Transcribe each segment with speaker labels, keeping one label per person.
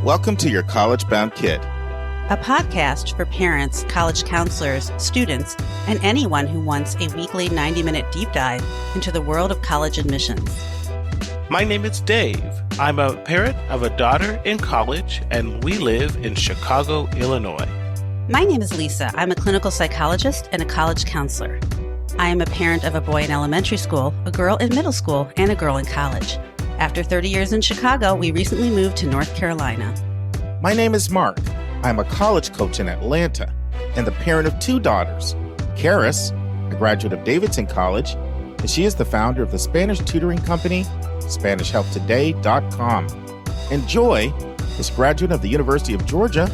Speaker 1: Welcome to Your College Bound Kid,
Speaker 2: a podcast for parents, college counselors, students, and anyone who wants a weekly 90-minute deep dive into the world of college admissions.
Speaker 3: My name is Dave. I'm a parent of a daughter in college, and we live in Chicago, Illinois.
Speaker 2: My name is Lisa. I'm a clinical psychologist and a college counselor. I am a parent of a boy in elementary school, a girl in middle school, and a girl in college. After 30 years in Chicago, we recently moved to North Carolina.
Speaker 1: My name is Mark. I'm a college coach in Atlanta and the parent of two daughters. Karis, a graduate of Davidson College, and she is the founder of the Spanish tutoring company, SpanishHelpToday.com. And Joy is a graduate of the University of Georgia,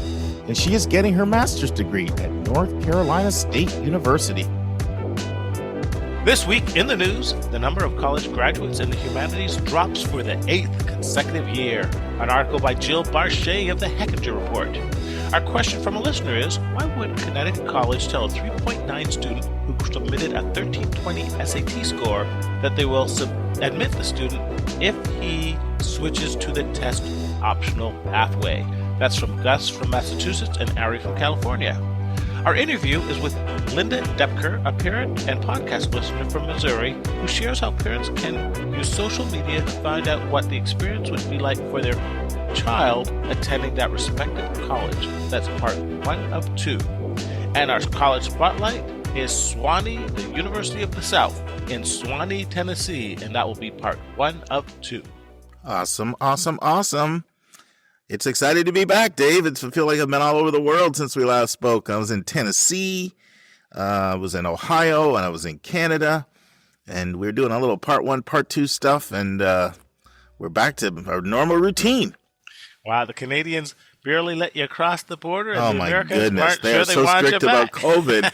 Speaker 1: and she is getting her master's degree at North Carolina State University.
Speaker 3: This week in the news, the number of college graduates in the Humanities drops for the 8th consecutive year. An article by Jill Barshay of the Hechinger Report. Our question from a listener is, why would Connecticut College tell a 3.9 student who submitted a 1320 SAT score that they will admit the student if he switches to the test optional pathway? That's from Gus from Massachusetts and Ari from California. Our interview is with Lynda Doepker, a parent and podcast listener from Missouri, who shares how parents can use social media to find out what the experience would be like for their child attending that respective college. That's part 1 of 2. And our college spotlight is Sewanee, the University of the South, in Sewanee, Tennessee, and that will be part 1 of 2.
Speaker 1: Awesome. It's exciting to be back, Dave. I feel like I've been all over the world since we last spoke. I was in Tennessee, I was in Ohio, and I was in Canada. And we were doing a little part 1, part 2 stuff, and we're back to our normal routine.
Speaker 3: Wow, the Canadians barely let you across the border, and
Speaker 1: oh
Speaker 3: the
Speaker 1: my
Speaker 3: Americans
Speaker 1: goodness, they're so strict about COVID.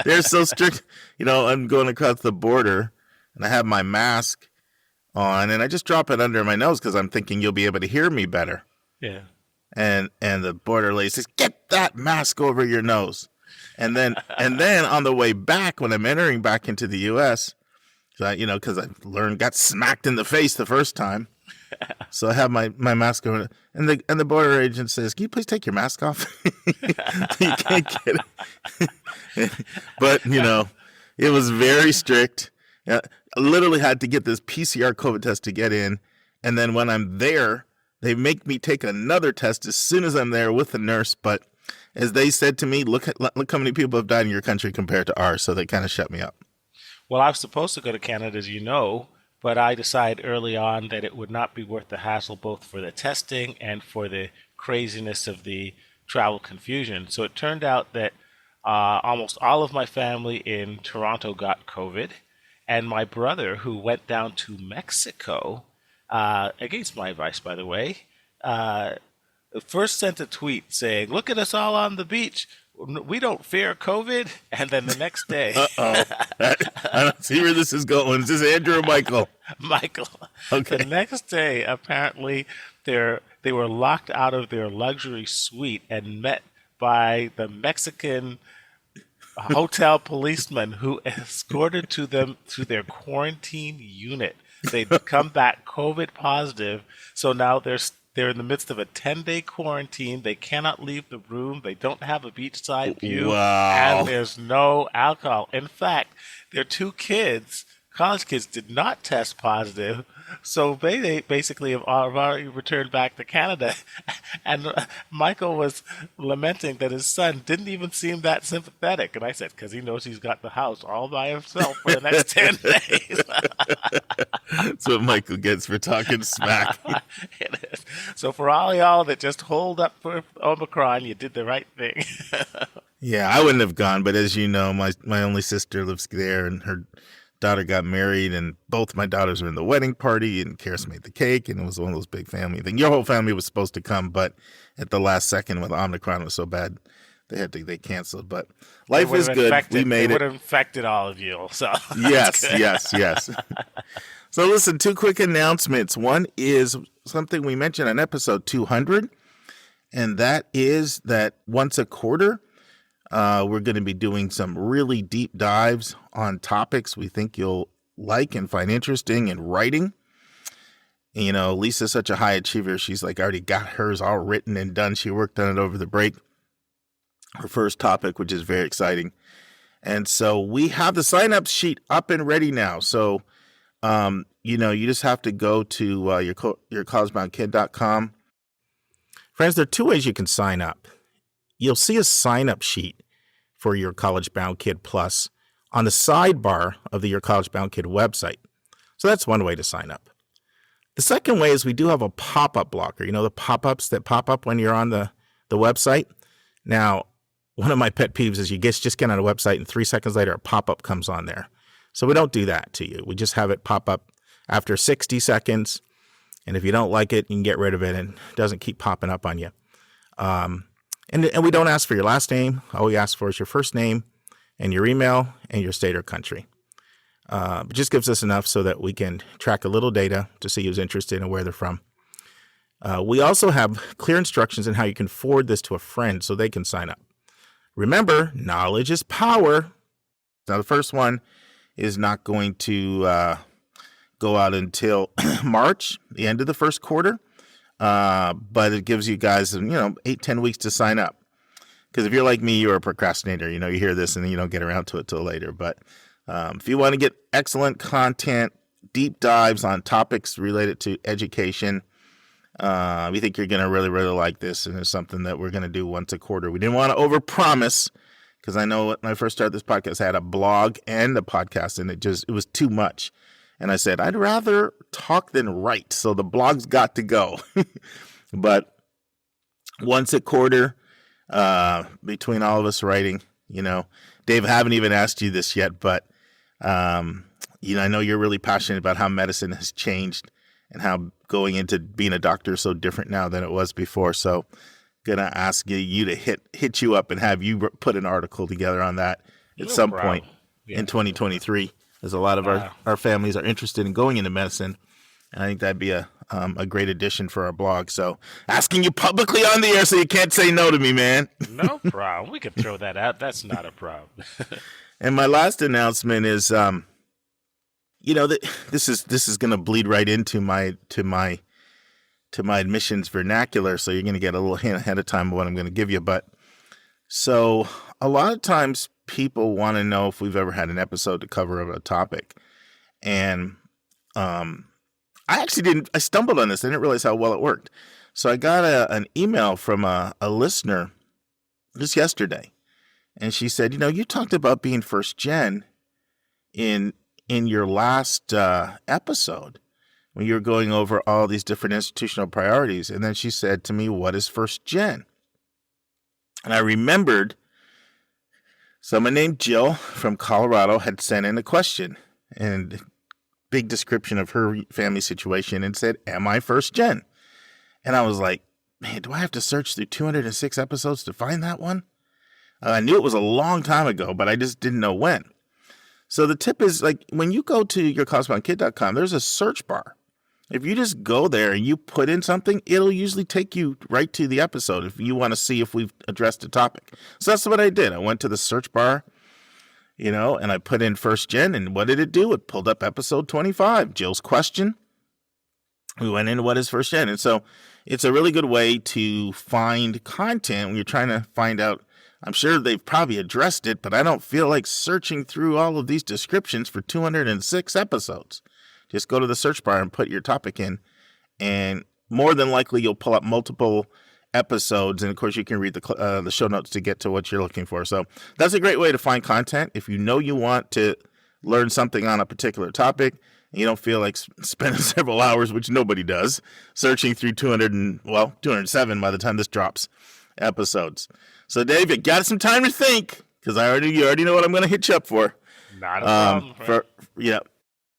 Speaker 1: They're so strict. You know, I'm going across the border, and I have my mask on, and I just drop it under my nose because I'm thinking you'll be able to hear me better.
Speaker 3: Yeah.
Speaker 1: And the border lady says, "Get that mask over your nose." And then on the way back, when I'm entering back into the U.S., because I got smacked in the face the first time, so I have my mask over, and the border agent says, "Can you please take your mask off?" You can't get it. But it was very strict. I literally had to get this PCR COVID test to get in, and then when I'm there, they make me take another test as soon as I'm there with the nurse. But as they said to me, look how many people have died in your country compared to ours. So they kind of shut me up.
Speaker 3: Well, I was supposed to go to Canada, as you know, but I decided early on that it would not be worth the hassle, both for the testing and for the craziness of the travel confusion. So it turned out that almost all of my family in Toronto got COVID. And my brother, who went down to Mexico, against my advice, by the way, first sent a tweet saying, "Look at us all on the beach. We don't fear COVID." And then the next day...
Speaker 1: Uh-oh. I don't see where this is going. Is this Andrew or Michael?
Speaker 3: Michael.
Speaker 1: Okay.
Speaker 3: The next day, apparently, they were locked out of their luxury suite and met by the Mexican hotel policeman who escorted them to their quarantine unit. They'd come back COVID positive, so now they're in the midst of a 10-day quarantine. They cannot leave the room. They don't have a beachside view,
Speaker 1: wow.
Speaker 3: And there's no alcohol. In fact, their 2 kids, college kids, did not test positive, so they basically have already returned back to Canada. And Michael was lamenting that his son didn't even seem that sympathetic. And I said, because he knows he's got the house all by himself for the next 10 days.
Speaker 1: That's what Michael gets for talking smack.
Speaker 3: It is. So for all y'all that just hold up for Omicron, you did the right thing.
Speaker 1: Yeah, I wouldn't have gone, but as you know, my only sister lives there, and her daughter got married, and both my daughters were in the wedding party, and Karis made the cake, and it was one of those big family things. Your whole family was supposed to come, but at the last second, when Omicron was so bad, they canceled. But life is good. We made it.
Speaker 3: It would have infected all of you. So
Speaker 1: yes. So listen, 2 quick announcements. One is something we mentioned on episode 200, and that is that once a quarter, we're going to be doing some really deep dives on topics we think you'll like and find interesting in writing. You know, Lisa's such a high achiever. She's like already got hers all written and done. She worked on it over the break. Her first topic, which is very exciting. And so we have the sign-up sheet up and ready now. So, you know, you just have to go to yourcollegeboundkid.com. Friends, there are two ways you can sign up. You'll see a sign-up sheet for Your College Bound Kid Plus on the sidebar of the Your College Bound Kid website. So that's one way to sign up. The second way is we do have a pop-up blocker. You know, the pop-ups that pop up when you're on the website? Now, one of my pet peeves is you just get on a website and 3 seconds later a pop-up comes on there. So we don't do that to you. We just have it pop up after 60 seconds. And if you don't like it, you can get rid of it and it doesn't keep popping up on you. And we don't ask for your last name. All we ask for is your first name and your email and your state or country. It just gives us enough so that we can track a little data to see who's interested and where they're from. We also have clear instructions on how you can forward this to a friend so they can sign up. Remember, knowledge is power. Now, the first one is not going to go out until March, the end of the first quarter. But it gives you guys, 8-10 weeks to sign up. Because if you're like me, you're a procrastinator. You know, you hear this and then you don't get around to it till later. But if you want to get excellent content, deep dives on topics related to education, we think you're going to really, really like this. And it's something that we're going to do once a quarter. We didn't want to overpromise because I know when I first started this podcast, I had a blog and a podcast, and it was too much. And I said, I'd rather talk than write. So the blog's got to go. But once a quarter, between all of us writing, Dave, I haven't even asked you this yet, but, I know you're really passionate about how medicine has changed and how going into being a doctor is so different now than it was before. So going to ask you to hit you up and have you put an article together on that at some point in 2023. As a lot of our families are interested in going into medicine. And I think that'd be a great addition for our blog. So asking you publicly on the air so you can't say no to me, man.
Speaker 3: No problem. We could throw that out. That's not a problem.
Speaker 1: And my last announcement is, this is going to bleed right into my admissions vernacular. So you're going to get a little hint ahead of time of what I'm going to give you. But so a lot of times people want to know if we've ever had an episode to cover a topic. And I stumbled on this. I didn't realize how well it worked. So I got an email from a listener just yesterday. And she said, you talked about being first gen in your last episode when you were going over all these different institutional priorities. And then she said to me, what is first gen? And I remembered someone named Jill from Colorado had sent in a question and big description of her family situation and said, am I first gen? And I was like, man, do I have to search through 206 episodes to find that one? I knew it was a long time ago, but I just didn't know when. So the tip is, like, when you go to yourcollegeboundkid.com, there's a search bar. If you just go there and you put in something, it'll usually take you right to the episode if you want to see if we've addressed a topic. So that's what I did. I went to the search bar, and I put in first gen, and what did it do? It pulled up episode 25, Jill's question. We went into what is first gen. And so it's a really good way to find content when you're trying to find out. I'm sure they've probably addressed it, but I don't feel like searching through all of these descriptions for 206 episodes. Just go to the search bar and put your topic in, and more than likely you'll pull up multiple episodes. And of course, you can read the show notes to get to what you're looking for. So that's a great way to find content. If you know you want to learn something on a particular topic, and you don't feel like spending several hours, which nobody does, searching through 207 by the time this drops episodes. So Dave, you got some time to think, because you already know what I'm going to hit you up for.
Speaker 3: Not a problem.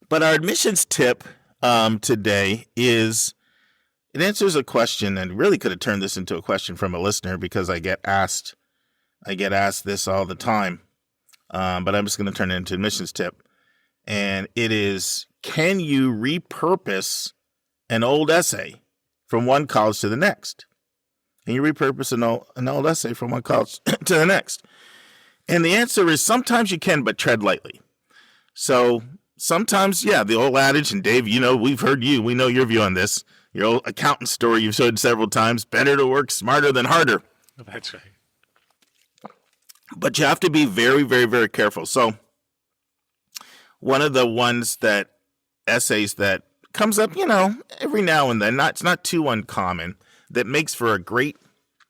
Speaker 1: But our admissions tip today is, it answers a question, and really could have turned this into a question from a listener because I get asked this all the time. But I'm just going to turn it into admissions tip. And it is, can you repurpose an old essay from one college to the next? Can you repurpose an old essay from one college to the next? And the answer is sometimes you can, but tread lightly. So sometimes, yeah, the old adage, and Dave, we've heard we know your view on this. Your old accountant story you've showed several times, better to work smarter than harder.
Speaker 3: That's right.
Speaker 1: But you have to be very, very, very careful. So one of the essays that comes up, every now and then, it's not too uncommon, that makes for a great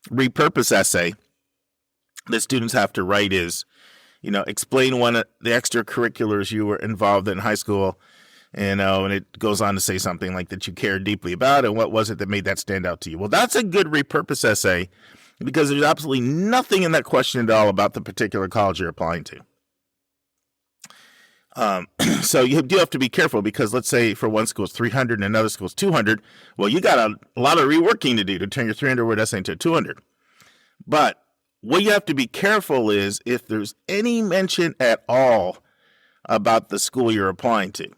Speaker 1: repurpose essay that students have to write is, explain one of the extracurriculars you were involved in high school, and it goes on to say something like that you cared deeply about, and what was it that made that stand out to you? Well, that's a good repurpose essay because there's absolutely nothing in that question at all about the particular college you're applying to. So you do have to be careful because let's say for one school it's 300 and another school is 200. Well, you got a lot of reworking to do to turn your 300-word essay into a 200. But what you have to be careful is if there's any mention at all about the school you're applying to.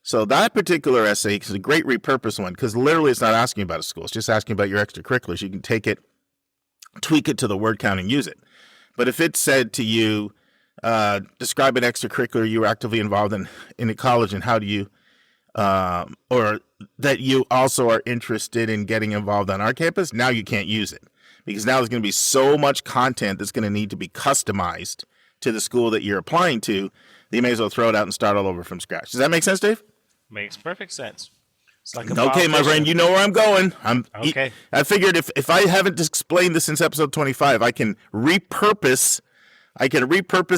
Speaker 1: So that particular essay is a great repurpose one because literally it's not asking about a school. It's just asking about your extracurriculars. You can take it, tweak it to the word count and use it. But if it said to you, describe an extracurricular you were actively involved in a college and how do you, or that you also are interested in getting involved on our campus, now you can't use it because now there's going to be so much content that's going to need to be customized to the school that you're applying to that you may as well throw it out and start all over from scratch. Does that make sense, Dave?
Speaker 3: Makes perfect sense. It's like
Speaker 1: okay, my friend, you know where I'm going.
Speaker 3: Okay.
Speaker 1: I figured if I haven't explained this since episode 25, I can repurpose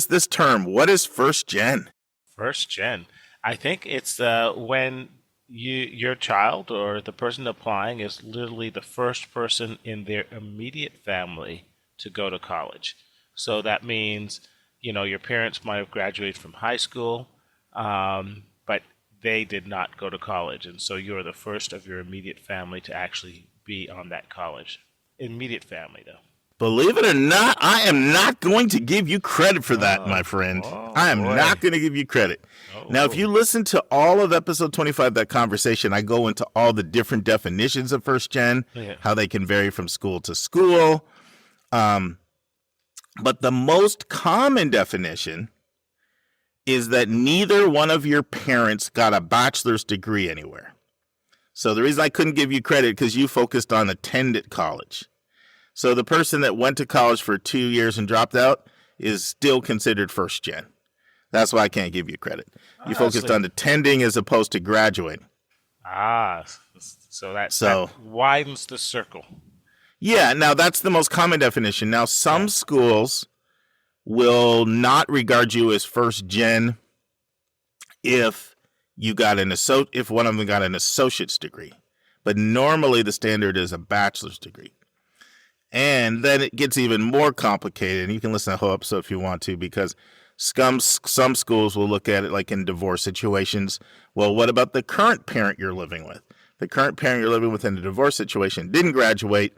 Speaker 1: this term. What is first gen?
Speaker 3: First gen. I think it's when your child or the person applying is literally the first person in their immediate family to go to college. So that means, your parents might have graduated from high school, but they did not go to college. And so you're the first of your immediate family to actually be on that college. Immediate family, though.
Speaker 1: Believe it or not, I am not going to give you credit for that, my friend. I am not going to give you credit. Now, if you listen to all of episode 25, that conversation, I go into all the different definitions of first gen, how they can vary from school to school. But the most common definition is that neither one of your parents got a bachelor's degree anywhere. So the reason I couldn't give you credit because you focused on attended college. So the person that went to college for 2 years and dropped out is still considered first gen. That's why I can't give you credit. You focused on attending as opposed to graduating.
Speaker 3: So that widens the circle.
Speaker 1: Yeah, now that's the most common definition. Now some schools will not regard you as first gen if one of them got an associate's degree. But normally the standard is a bachelor's degree. And then it gets even more complicated. And you can listen to the whole episode if you want to, because some schools will look at it like in divorce situations. Well, what about the current parent you're living with? The current parent you're living with in a divorce situation didn't graduate,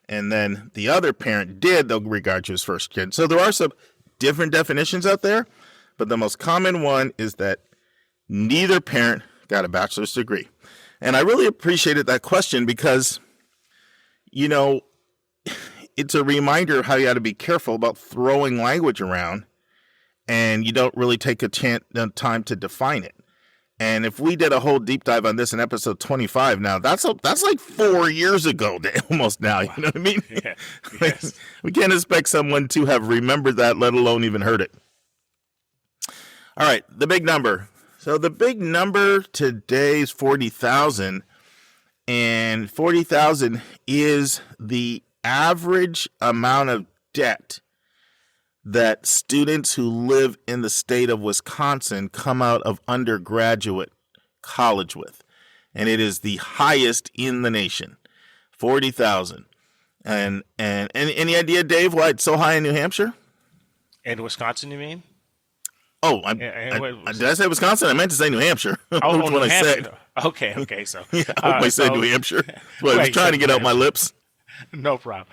Speaker 1: and then the other parent did, they'll regard you as first gen. So there are some different definitions out there, but the most common one is that neither parent got a bachelor's degree. And I really appreciated that question because, it's a reminder of how you got to be careful about throwing language around and you don't really take time to define it. And if we did a whole deep dive on this in episode 25, now that's like 4 years ago almost now. You know what I mean?
Speaker 3: Yeah. Yes.
Speaker 1: We can't expect someone to have remembered that, let alone even heard it. All right, the big number. So the big number today is 40,000, and 40,000 is the average amount of debt that students who live in the state of Wisconsin come out of undergraduate college with. And it is the highest in the nation, 40,000. And any idea, Dave, why it's so high in New Hampshire?
Speaker 3: And Wisconsin, you mean?
Speaker 1: Oh, did I say Wisconsin? I meant to say New Hampshire.
Speaker 3: Oh,
Speaker 1: That's what I said.
Speaker 3: Okay, so.
Speaker 1: Yeah, I hope I said New Hampshire. Well, I was trying to get out my lips.
Speaker 3: No problem.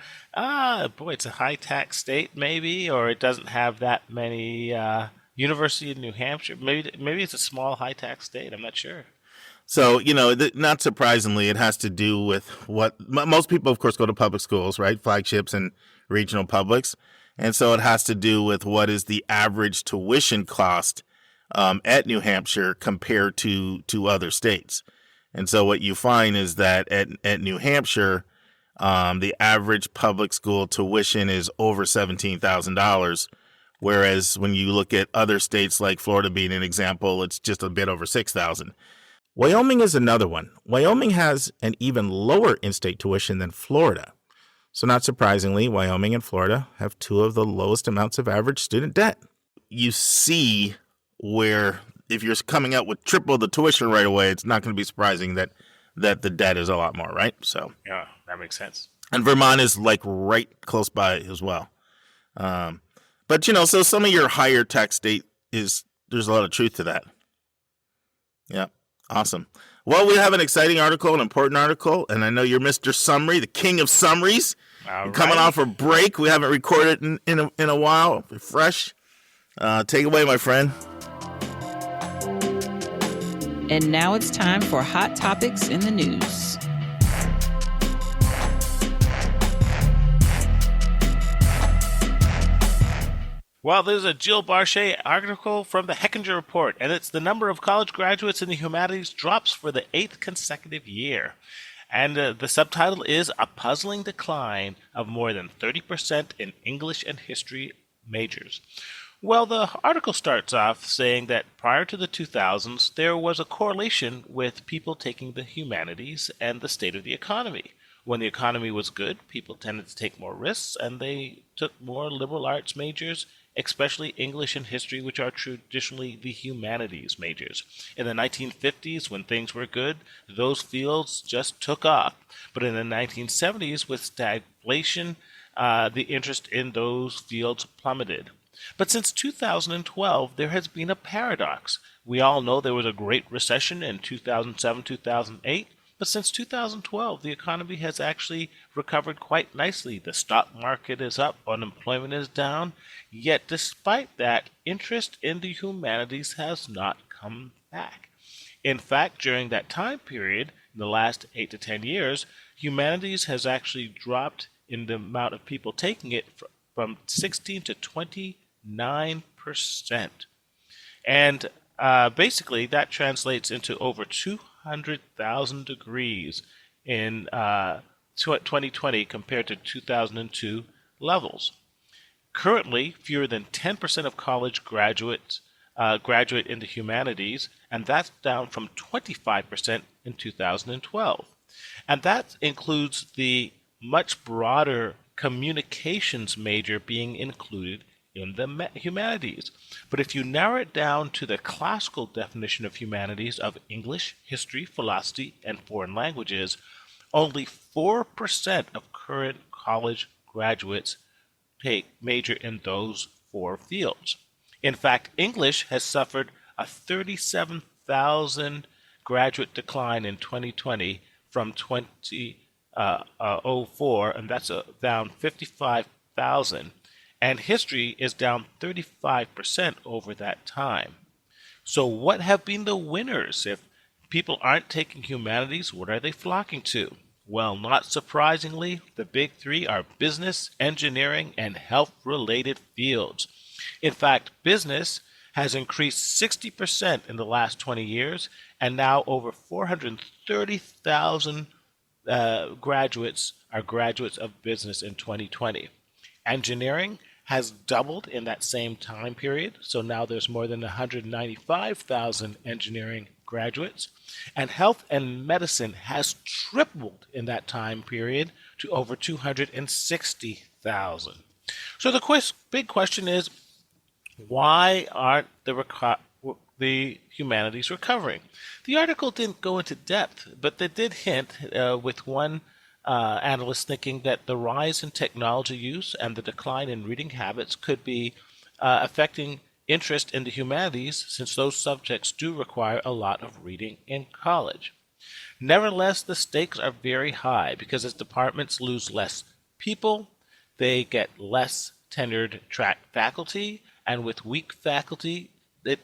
Speaker 3: Boy, it's a high-tax state, maybe, or it doesn't have that many. University of New Hampshire, maybe it's a small high-tax state. I'm not sure.
Speaker 1: So, not surprisingly, it has to do with what most people, of course, go to public schools, right? Flagships and regional publics. And so it has to do with what is the average tuition cost at New Hampshire compared to other states. And so what you find is that at New Hampshire, the average public school tuition is over $17,000, whereas when you look at other states like Florida being an example, it's just a bit over $6,000. Wyoming is another one. Wyoming has an even lower in-state tuition than Florida. So not surprisingly, Wyoming and Florida have two of the lowest amounts of average student debt. You see where if you're coming out with triple the tuition right away, it's not going to be surprising that the debt is a lot more, right? So
Speaker 3: yeah, that makes sense.
Speaker 1: And Vermont is like right close by as well. But so some of your higher tax state there's a lot of truth to that. Yeah. Awesome. Well, we have an exciting article, an important article, and I know you're Mr. Summary, the king of summaries.
Speaker 3: All right.
Speaker 1: Coming off a break. We haven't recorded in a while. We're fresh. Take it away, my friend.
Speaker 4: And now it's time for Hot Topics in the News.
Speaker 3: Well, there's a Jill Barshay article from the Hechinger Report, and it's the number of college graduates in the humanities drops for the 8th consecutive year. And the subtitle is A Puzzling Decline of More Than 30% in English and History Majors. Well, the article starts off saying that prior to the 2000s, there was a correlation with people taking the humanities and the state of the economy. When the economy was good, people tended to take more risks, and they took more liberal arts majors, especially English and history, which are traditionally the humanities majors. In the 1950s, when things were good, those fields just took off. But in the 1970s, with stagflation, the interest in those fields plummeted. But since 2012, there has been a paradox. We all know there was a great recession in 2007, 2008. But since 2012, the economy has actually recovered quite nicely. The stock market is up, unemployment is down. Yet despite that, interest in the humanities has not come back. In fact, during that time period, in the last 8 to 10 years, humanities has actually dropped in the amount of people taking it from 16 to 29%. And basically, that translates into over 200,000 degrees in 2020 compared to 2002 levels. Currently, fewer than 10% of college graduate in the humanities, and that's down from 25% in 2012. And that includes the much broader communications major being included in the humanities. But if you narrow it down to the classical definition of humanities of English, history, philosophy, and foreign languages, only 4% of current college graduates major in those 4 fields. In fact, English has suffered a 37,000 graduate decline in 2020 from 2004, and that's down 55,000. And history is down 35% over that time. So what have been the winners? If people aren't taking humanities, what are they flocking to? Well, not surprisingly, the big 3 are business, engineering, and health-related fields. In fact, business has increased 60% in the last 20 years, and now over 430,000 graduates are graduates of business in 2020. Engineering has doubled in that same time period, so now there's more than 195,000 engineering graduates. And health and medicine has tripled in that time period to over 260,000. So the big question is, why aren't the humanities recovering? The article didn't go into depth, but they did hint with one analyst thinking that the rise in technology use and the decline in reading habits could be affecting interest in the humanities, since those subjects do require a lot of reading in college. Nevertheless, the stakes are very high because as departments lose less people, they get less tenured track faculty, and with weak faculty, it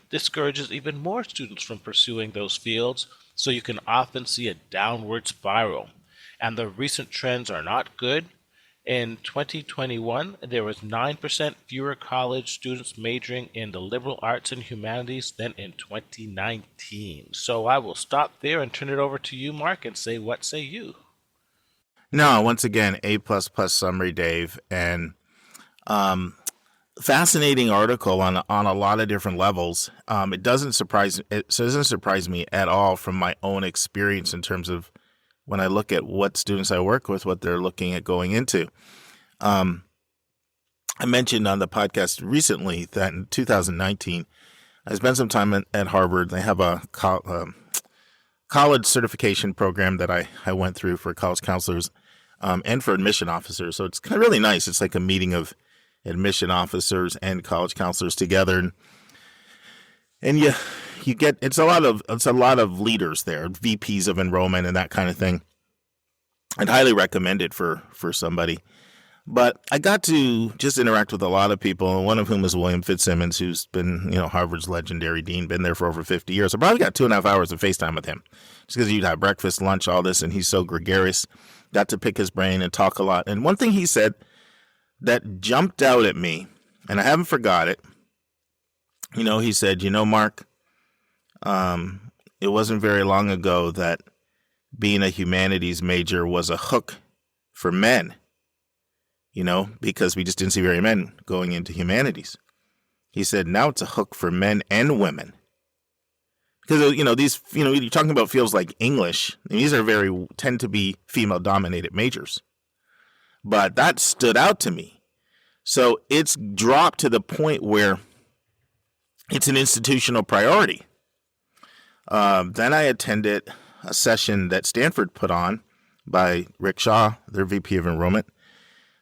Speaker 3: discourages even more students from pursuing those fields, so you can often see a downward spiral. And the recent trends are not good. In 2021, there was 9% fewer college students majoring in the liberal arts and humanities than in 2019. So I will stop there and turn it over to you, Mark, and say, what say you?
Speaker 1: No, once again, A++ summary, Dave, and fascinating article on a lot of different levels. It doesn't surprise me at all from my own experience in terms of when I look at what students I work with, what they're looking at going into. I mentioned on the podcast recently that in 2019, I spent some time at Harvard. They have a college certification program that I went through for college counselors and for admission officers. So it's kind of really nice. It's like a meeting of admission officers and college counselors together, and you get it's a lot of leaders there, VPs of enrollment and that kind of thing. I'd highly recommend it for somebody. But I got to just interact with a lot of people, one of whom is William Fitzsimmons, who's been, Harvard's legendary dean, been there for over 50 years. I probably got 2.5 hours of FaceTime with him, just because you'd have breakfast, lunch, all this, and he's so gregarious. Got to pick his brain and talk a lot. And one thing he said that jumped out at me, and I haven't forgot it, he said, Mark, it wasn't very long ago that being a humanities major was a hook for men. Because we just didn't see very many men going into humanities. He said, now it's a hook for men and women. Because, these, you're talking about fields like English. These tend to be female-dominated majors. But that stood out to me. So it's dropped to the point where it's an institutional priority. Then I attended a session that Stanford put on by Rick Shaw, their VP of Enrollment,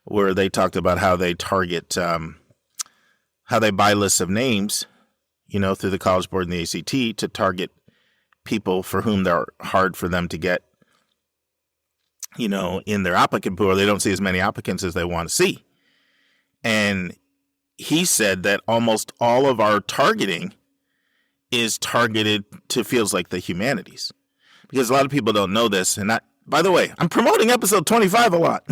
Speaker 1: where they talked about how they target, how they buy lists of names, through the College Board and the ACT to target people for whom they're hard for them to get, in their applicant pool, or they don't see as many applicants as they want to see. And he said that almost all of our targeting is targeted to fields like the humanities, because a lot of people don't know this. And by the way, I'm promoting episode 25 a lot,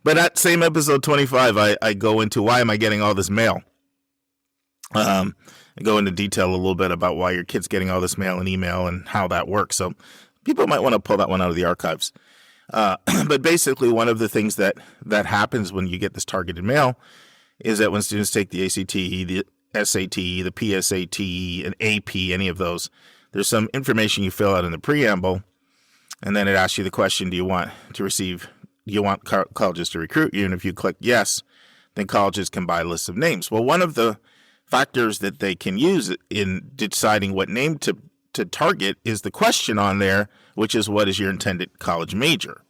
Speaker 1: but at same episode 25, I go into why am I getting all this mail. I go into detail a little bit about why your kid's getting all this mail and email and how that works. So people might want to pull that one out of the archives. But basically, one of the things that happens when you get this targeted mail is that when students take the ACT, the SAT, the PSAT, and AP, any of those, there's some information you fill out in the preamble. And then it asks you the question, do you want colleges to recruit you? And if you click yes, then colleges can buy lists of names. Well, one of the factors that they can use in deciding what name to target is the question on there, which is, what is your intended college major?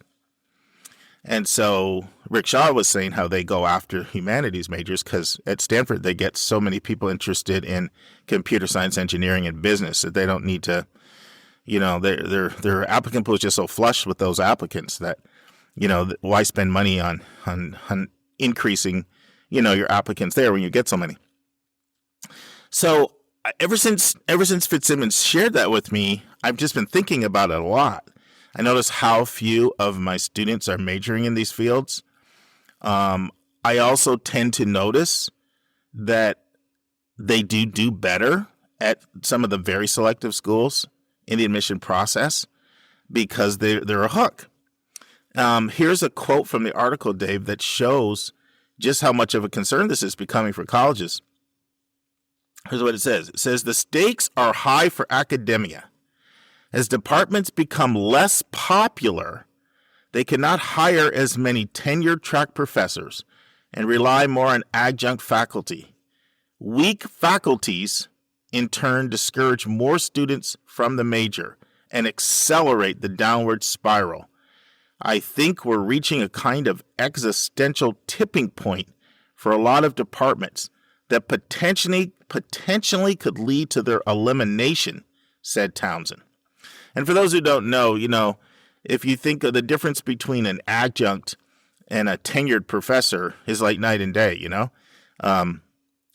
Speaker 1: And so Rick Shaw was saying how they go after humanities majors because at Stanford they get so many people interested in computer science, engineering, and business that they don't need to, their applicant pool is just so flush with those applicants that, why spend money on increasing, your applicants there when you get so many. So ever since Fitzsimmons shared that with me, I've just been thinking about it a lot. I notice how few of my students are majoring in these fields. I also tend to notice that they do better at some of the very selective schools in the admission process because they're a hook. Here's a quote from the article, Dave, that shows just how much of a concern this is becoming for colleges. Here's what it says. It says, the stakes are high for academia. As departments become less popular, they cannot hire as many tenured track professors and rely more on adjunct faculty. Weak faculties, in turn, discourage more students from the major and accelerate the downward spiral. I think we're reaching a kind of existential tipping point for a lot of departments that potentially could lead to their elimination, said Townsend. And for those who don't know, if you think of the difference between an adjunct and a tenured professor is like night and day,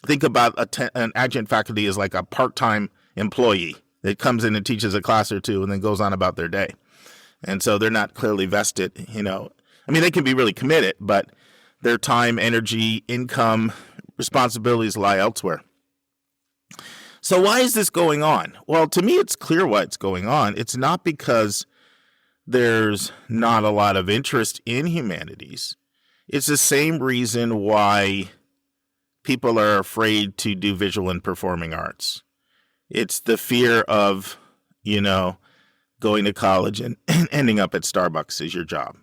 Speaker 1: think about an adjunct faculty as like a part-time employee that comes in and teaches a class or two and then goes on about their day. And so they're not clearly vested, they can be really committed, but their time, energy, income, responsibilities lie elsewhere. So why is this going on? Well, to me, it's clear why it's going on. It's not because there's not a lot of interest in humanities. It's the same reason why people are afraid to do visual and performing arts. It's the fear of, going to college and ending up at Starbucks is your job.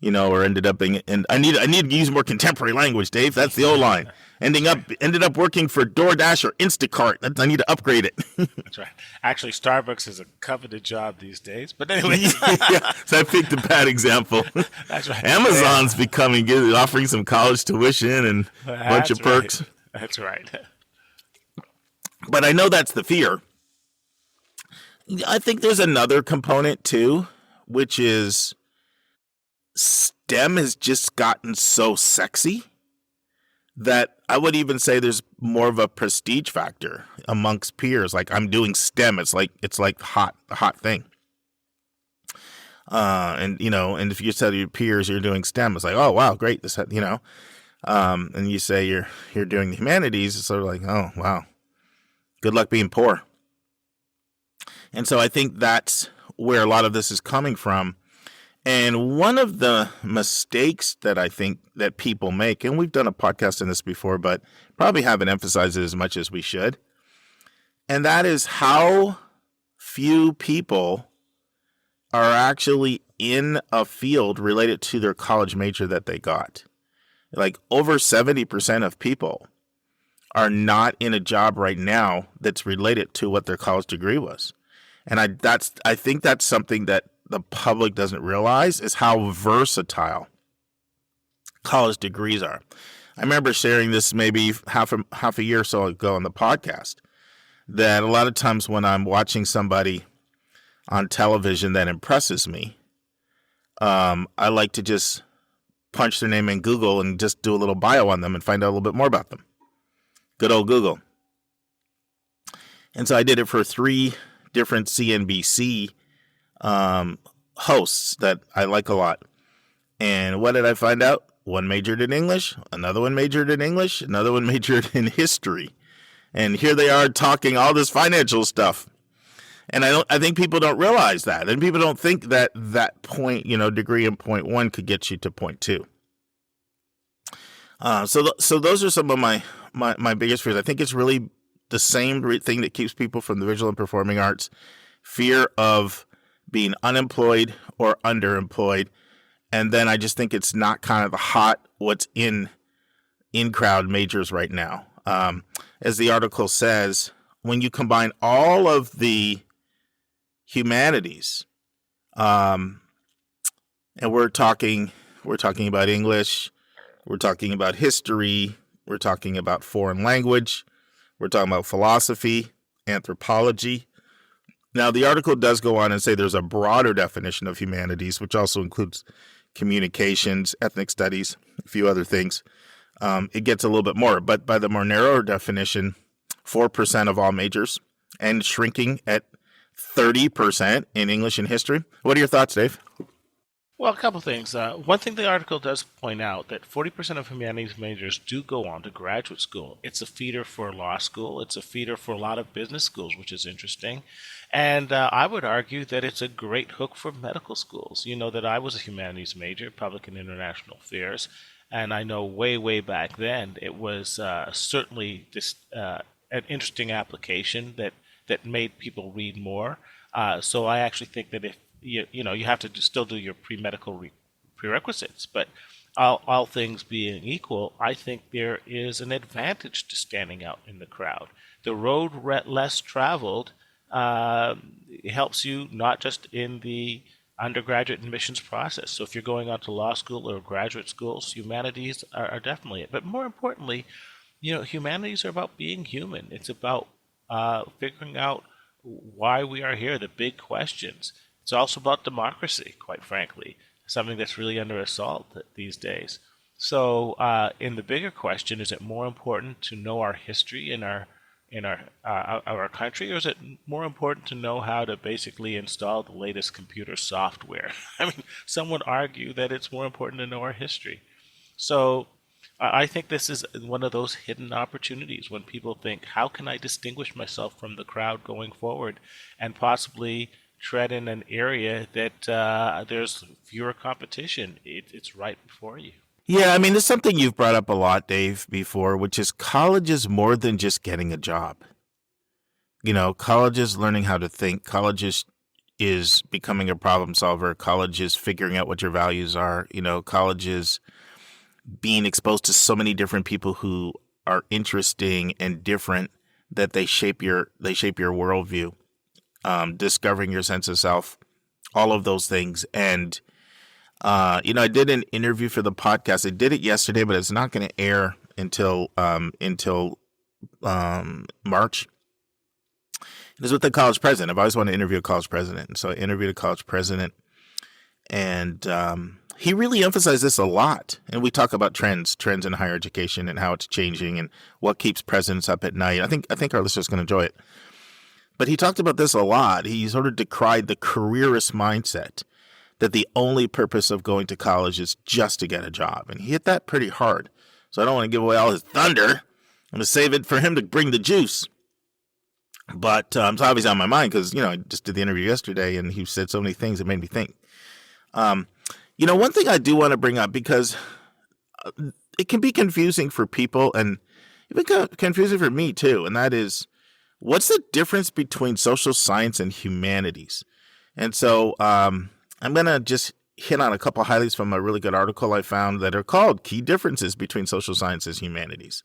Speaker 1: Or ended up being, and I need to use more contemporary language, Dave. That's the old line. Ended up working for DoorDash or Instacart. I need to upgrade it.
Speaker 3: That's right. Actually, Starbucks is a coveted job these days. But anyway,
Speaker 1: yeah, so I picked a bad example.
Speaker 3: That's right.
Speaker 1: Amazon's offering some college tuition and a bunch of perks.
Speaker 3: Right. That's right.
Speaker 1: But I know that's the fear. I think there's another component too, which is STEM has just gotten so sexy that I would even say there's more of a prestige factor amongst peers. Like, I'm doing STEM. It's like a hot thing. And if you tell your peers you're doing STEM, it's like, oh wow, great. And you say you're doing the humanities, it's sort of like, oh wow, good luck being poor. And so I think that's where a lot of this is coming from. And one of the mistakes that I think that people make, and we've done a podcast on this before, but probably haven't emphasized it as much as we should, and that is how few people are actually in a field related to their college major that they got. Like, over 70% of people are not in a job right now that's related to what their college degree was. And I think that's something that the public doesn't realize, is how versatile college degrees are. I remember sharing this maybe half a year or so ago on the podcast, that a lot of times when I'm watching somebody on television that impresses me, I like to just punch their name in Google and just do a little bio on them and find out a little bit more about them. Good old Google. And so I did it for 3 different CNBC hosts that I like a lot. And what did I find out? One majored in English, another one majored in English, another one majored in history. And here they are talking all this financial stuff. And I think people don't realize that. And people don't think that point, degree in point 1 could get you to point 2. So those are some of my biggest fears. I think it's really the same thing that keeps people from the visual and performing arts: fear of being unemployed or underemployed. And then I just think it's not kind of the what's in crowd majors right now. As the article says, when you combine all of the humanities, and we're talking about English, we're talking about history, we're talking about foreign language, we're talking about philosophy, anthropology. Now, the article does go on and say there's a broader definition of humanities, which also includes communications, ethnic studies, a few other things. It gets a little bit more, but by the more narrower definition, 4% of all majors, and shrinking at 30% in English and history. What are your thoughts, Dave?
Speaker 3: Well, a couple things. One thing the article does point out that 40% of humanities majors do go on to graduate school. It's a feeder for law school. It's a feeder for a lot of business schools, which is interesting. And I would argue that it's a great hook for medical schools. You know that I was a humanities major, public and international affairs, and I know way back then it was certainly an interesting application that made people read more. So I actually think that if you have to still do your pre-medical prerequisites, but all things being equal, I think there is an advantage to standing out in the crowd. The road less traveled helps you not just in the undergraduate admissions process. So if you're going on to law school or graduate schools, humanities are definitely it. But more importantly, humanities are about being human. It's about figuring out why we are here, the big questions. It's also about democracy, quite frankly, something that's really under assault these days. So in the bigger question, is it more important to know our history in our country, or is it more important to know how to basically install the latest computer software? I mean, some would argue that it's more important to know our history. So I think this is one of those hidden opportunities when people think, how can I distinguish myself from the crowd going forward and possibly tread in an area that there's fewer competition? It's right before you.
Speaker 1: Yeah, I mean, there's something you've brought up a lot, Dave, before, which is college is more than just getting a job. College is learning how to think. College is becoming a problem solver. College is figuring out what your values are. College is being exposed to so many different people who are interesting and different that they shape your worldview, discovering your sense of self, all of those things. And I did an interview for the podcast. I did it yesterday, but it's not going to air until March. It was with the college president. I've always wanted to interview a college president, and so I interviewed a college president, and he really emphasized this a lot. And we talk about trends in higher education and how it's changing and what keeps presidents up at night. I think our listeners can enjoy it. But he talked about this a lot. He sort of decried the careerist mindset that the only purpose of going to college is just to get a job. And he hit that pretty hard. So I don't want to give away all his thunder. I'm going to save it for him to bring the juice. But it's obviously on my mind because, I just did the interview yesterday and he said so many things that made me think. One thing I do want to bring up, because it can be confusing for people and even confusing for me too, and that is, what's the difference between social science and humanities? And so I'm going to just hit on a couple highlights from a really good article I found that are called Key Differences Between Social Sciences and Humanities.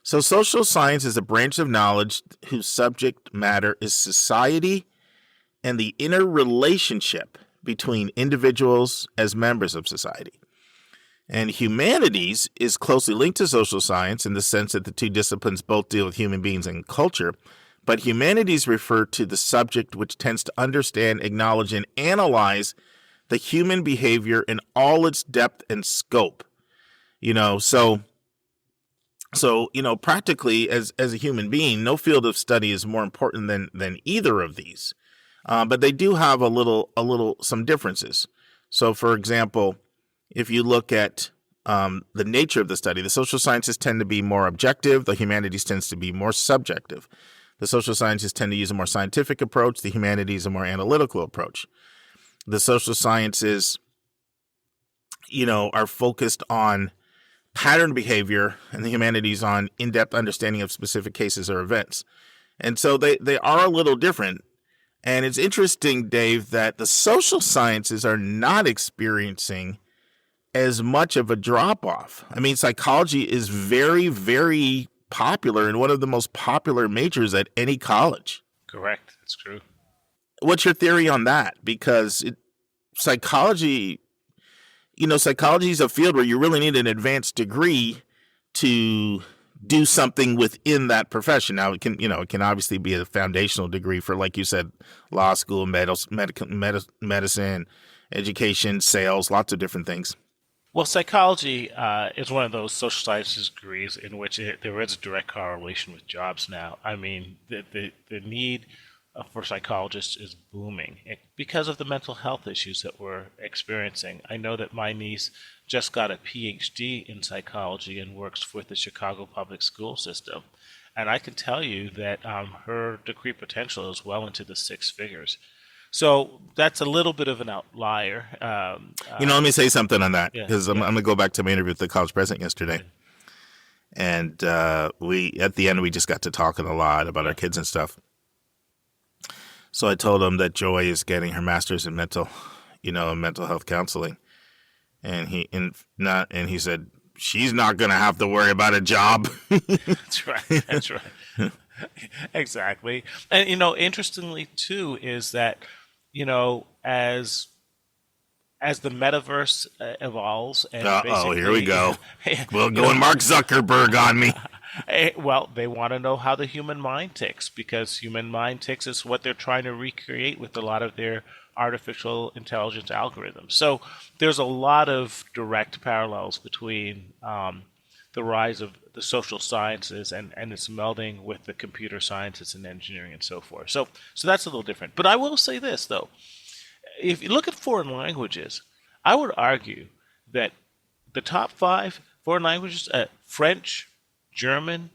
Speaker 1: So social science is a branch of knowledge whose subject matter is society and the interrelationship between individuals as members of society. And humanities is closely linked to social science in the sense that the two disciplines both deal with human beings and culture, but humanities refer to the subject which tends to understand, acknowledge, and analyze the human behavior in all its depth and scope. So practically as a human being, no field of study is more important than either of these. But they do have some differences. So, for example, if you look at the nature of the study, the social sciences tend to be more objective. The humanities tends to be more subjective. The social sciences tend to use a more scientific approach. The humanities a more analytical approach. The social sciences, are focused on pattern behavior, and the humanities on in-depth understanding of specific cases or events. And so they are a little different. And it's interesting, Dave, that the social sciences are not experiencing as much of a drop-off. I mean, psychology is very, very popular and one of the most popular majors at any college.
Speaker 3: Correct. That's true.
Speaker 1: What's your theory on that? Because psychology is a field where you really need an advanced degree to do something within that profession. Now, it can obviously be a foundational degree for, like you said, law school, medicine, education, sales, lots of different things.
Speaker 3: Well, psychology is one of those social sciences degrees in which there is a direct correlation with jobs now. I mean, the need for psychologists is booming because of the mental health issues that we're experiencing. I know that my niece just got a PhD in psychology and works with the Chicago public school system. And I can tell you that her degree potential is well into the six figures. So that's a little bit of an outlier.
Speaker 1: Let me say something on that, because I'm going to go back to my interview with the college president yesterday. And at the end, we just got to talking a lot about our kids and stuff. So I told him that Joy is getting her master's in mental health counseling. And he said, she's not going to have to worry about a job.
Speaker 3: That's right. Exactly. And, interestingly, too, is that, as the metaverse evolves. And
Speaker 1: here we go. We're going Mark Zuckerberg on me.
Speaker 3: Well, they want to know how the human mind ticks, because human mind ticks is what they're trying to recreate with a lot of their artificial intelligence algorithms. So there's a lot of direct parallels between the rise of the social sciences and its melding with the computer sciences and engineering and so forth. So that's a little different. But I will say this, though. If you look at foreign languages, I would argue that the top 5 foreign languages: French, German,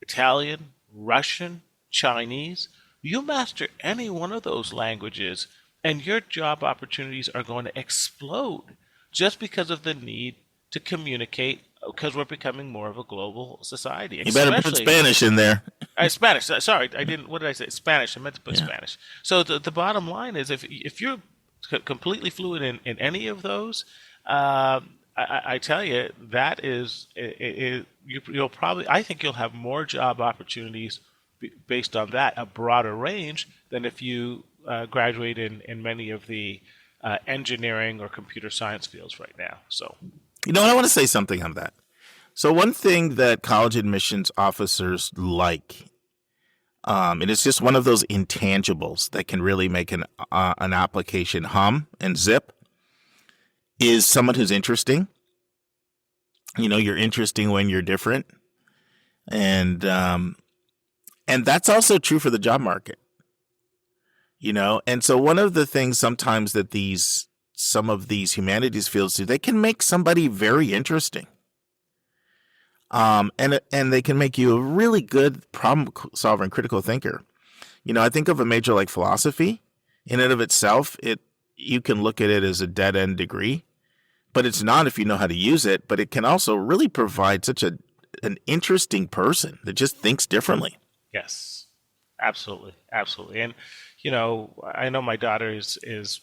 Speaker 3: Italian, Russian, Chinese. You master any one of those languages, and your job opportunities are going to explode just because of the need to communicate, because we're becoming more of a global society.
Speaker 1: You better put Spanish in there.
Speaker 3: Spanish. Sorry, I didn't. What did I say? Spanish. I meant to put Spanish. So the bottom line is, if you're completely fluent in any of those, I tell you, that is, you'll probably, I think you'll have more job opportunities based on that, a broader range, than if you graduate in many of the engineering or computer science fields right now. So,
Speaker 1: I want to say something on that. So one thing that college admissions officers like, and it's just one of those intangibles that can really make an application hum and zip, is someone who's interesting. You're interesting when you're different. And that's also true for the job market. And so one of the things sometimes that some of these humanities fields do, they can make somebody very interesting. And they can make you a really good problem solver and critical thinker. I think of a major like philosophy. In and of itself, you can look at it as a dead end degree, but it's not if you know how to use it. But it can also really provide such an interesting person that just thinks differently.
Speaker 3: Yes, absolutely, absolutely. And I know my daughter is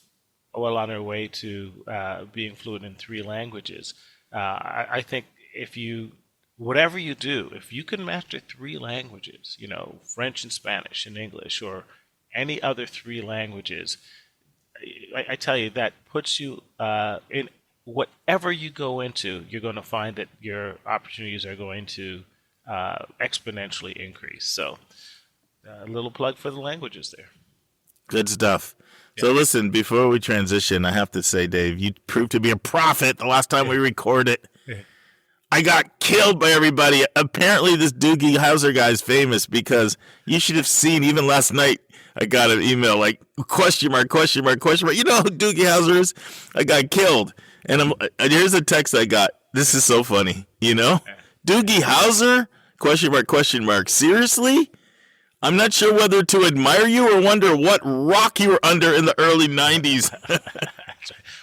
Speaker 3: well on her way to being fluent in 3 languages. I think whatever you do, if you can master 3 languages, French and Spanish and English, or any other 3 languages, I tell you, that puts you in whatever you go into, you're going to find that your opportunities are going to exponentially increase. So a little plug for the languages there.
Speaker 1: Good stuff. Yeah. So listen, before we transition, I have to say, Dave, you proved to be a prophet the last time we recorded. I got killed by everybody. Apparently this Doogie Howser guy is famous, because you should have seen, even last night, I got an email like, question mark, question mark, question mark. You know who Doogie Howser is? I got killed. And here's a text I got. This is so funny, Doogie Howser? Question mark. Seriously? I'm not sure whether to admire you or wonder what rock you were under in the early 90s.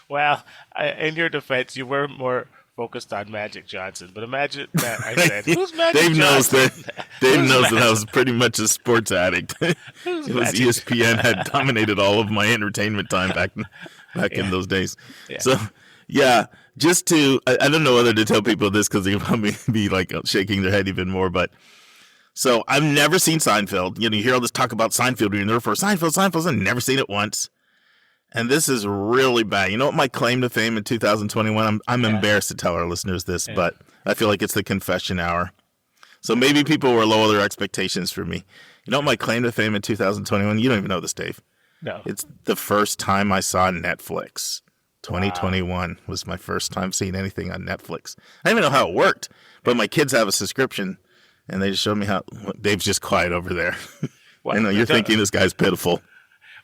Speaker 3: Well, in your defense, you were more focused on Magic Johnson, but imagine that I said, "Who's Magic
Speaker 1: Dave
Speaker 3: Johnson?"
Speaker 1: Dave knows that I was pretty much a sports addict. It was ESPN had dominated all of my entertainment time back in those days. Yeah. So, just to, I don't know whether to tell people this because they'll probably be like shaking their head even more, but so I've never seen Seinfeld. You hear all this talk about Seinfeld, you're there for Seinfeld, I've never seen it once. And this is really bad. You know what my claim to fame in 2021? I'm embarrassed to tell our listeners this, but I feel like it's the confession hour. So maybe people will lower their expectations for me. You know what my claim to fame in 2021? You don't even know this, Dave.
Speaker 3: No.
Speaker 1: It's the first time I saw Netflix. 2021 was my first time seeing anything on Netflix. I didn't even know how it worked, but my kids have a subscription, and they just showed me how. Dave's just quiet over there. Well, I know you're thinking this guy's pitiful.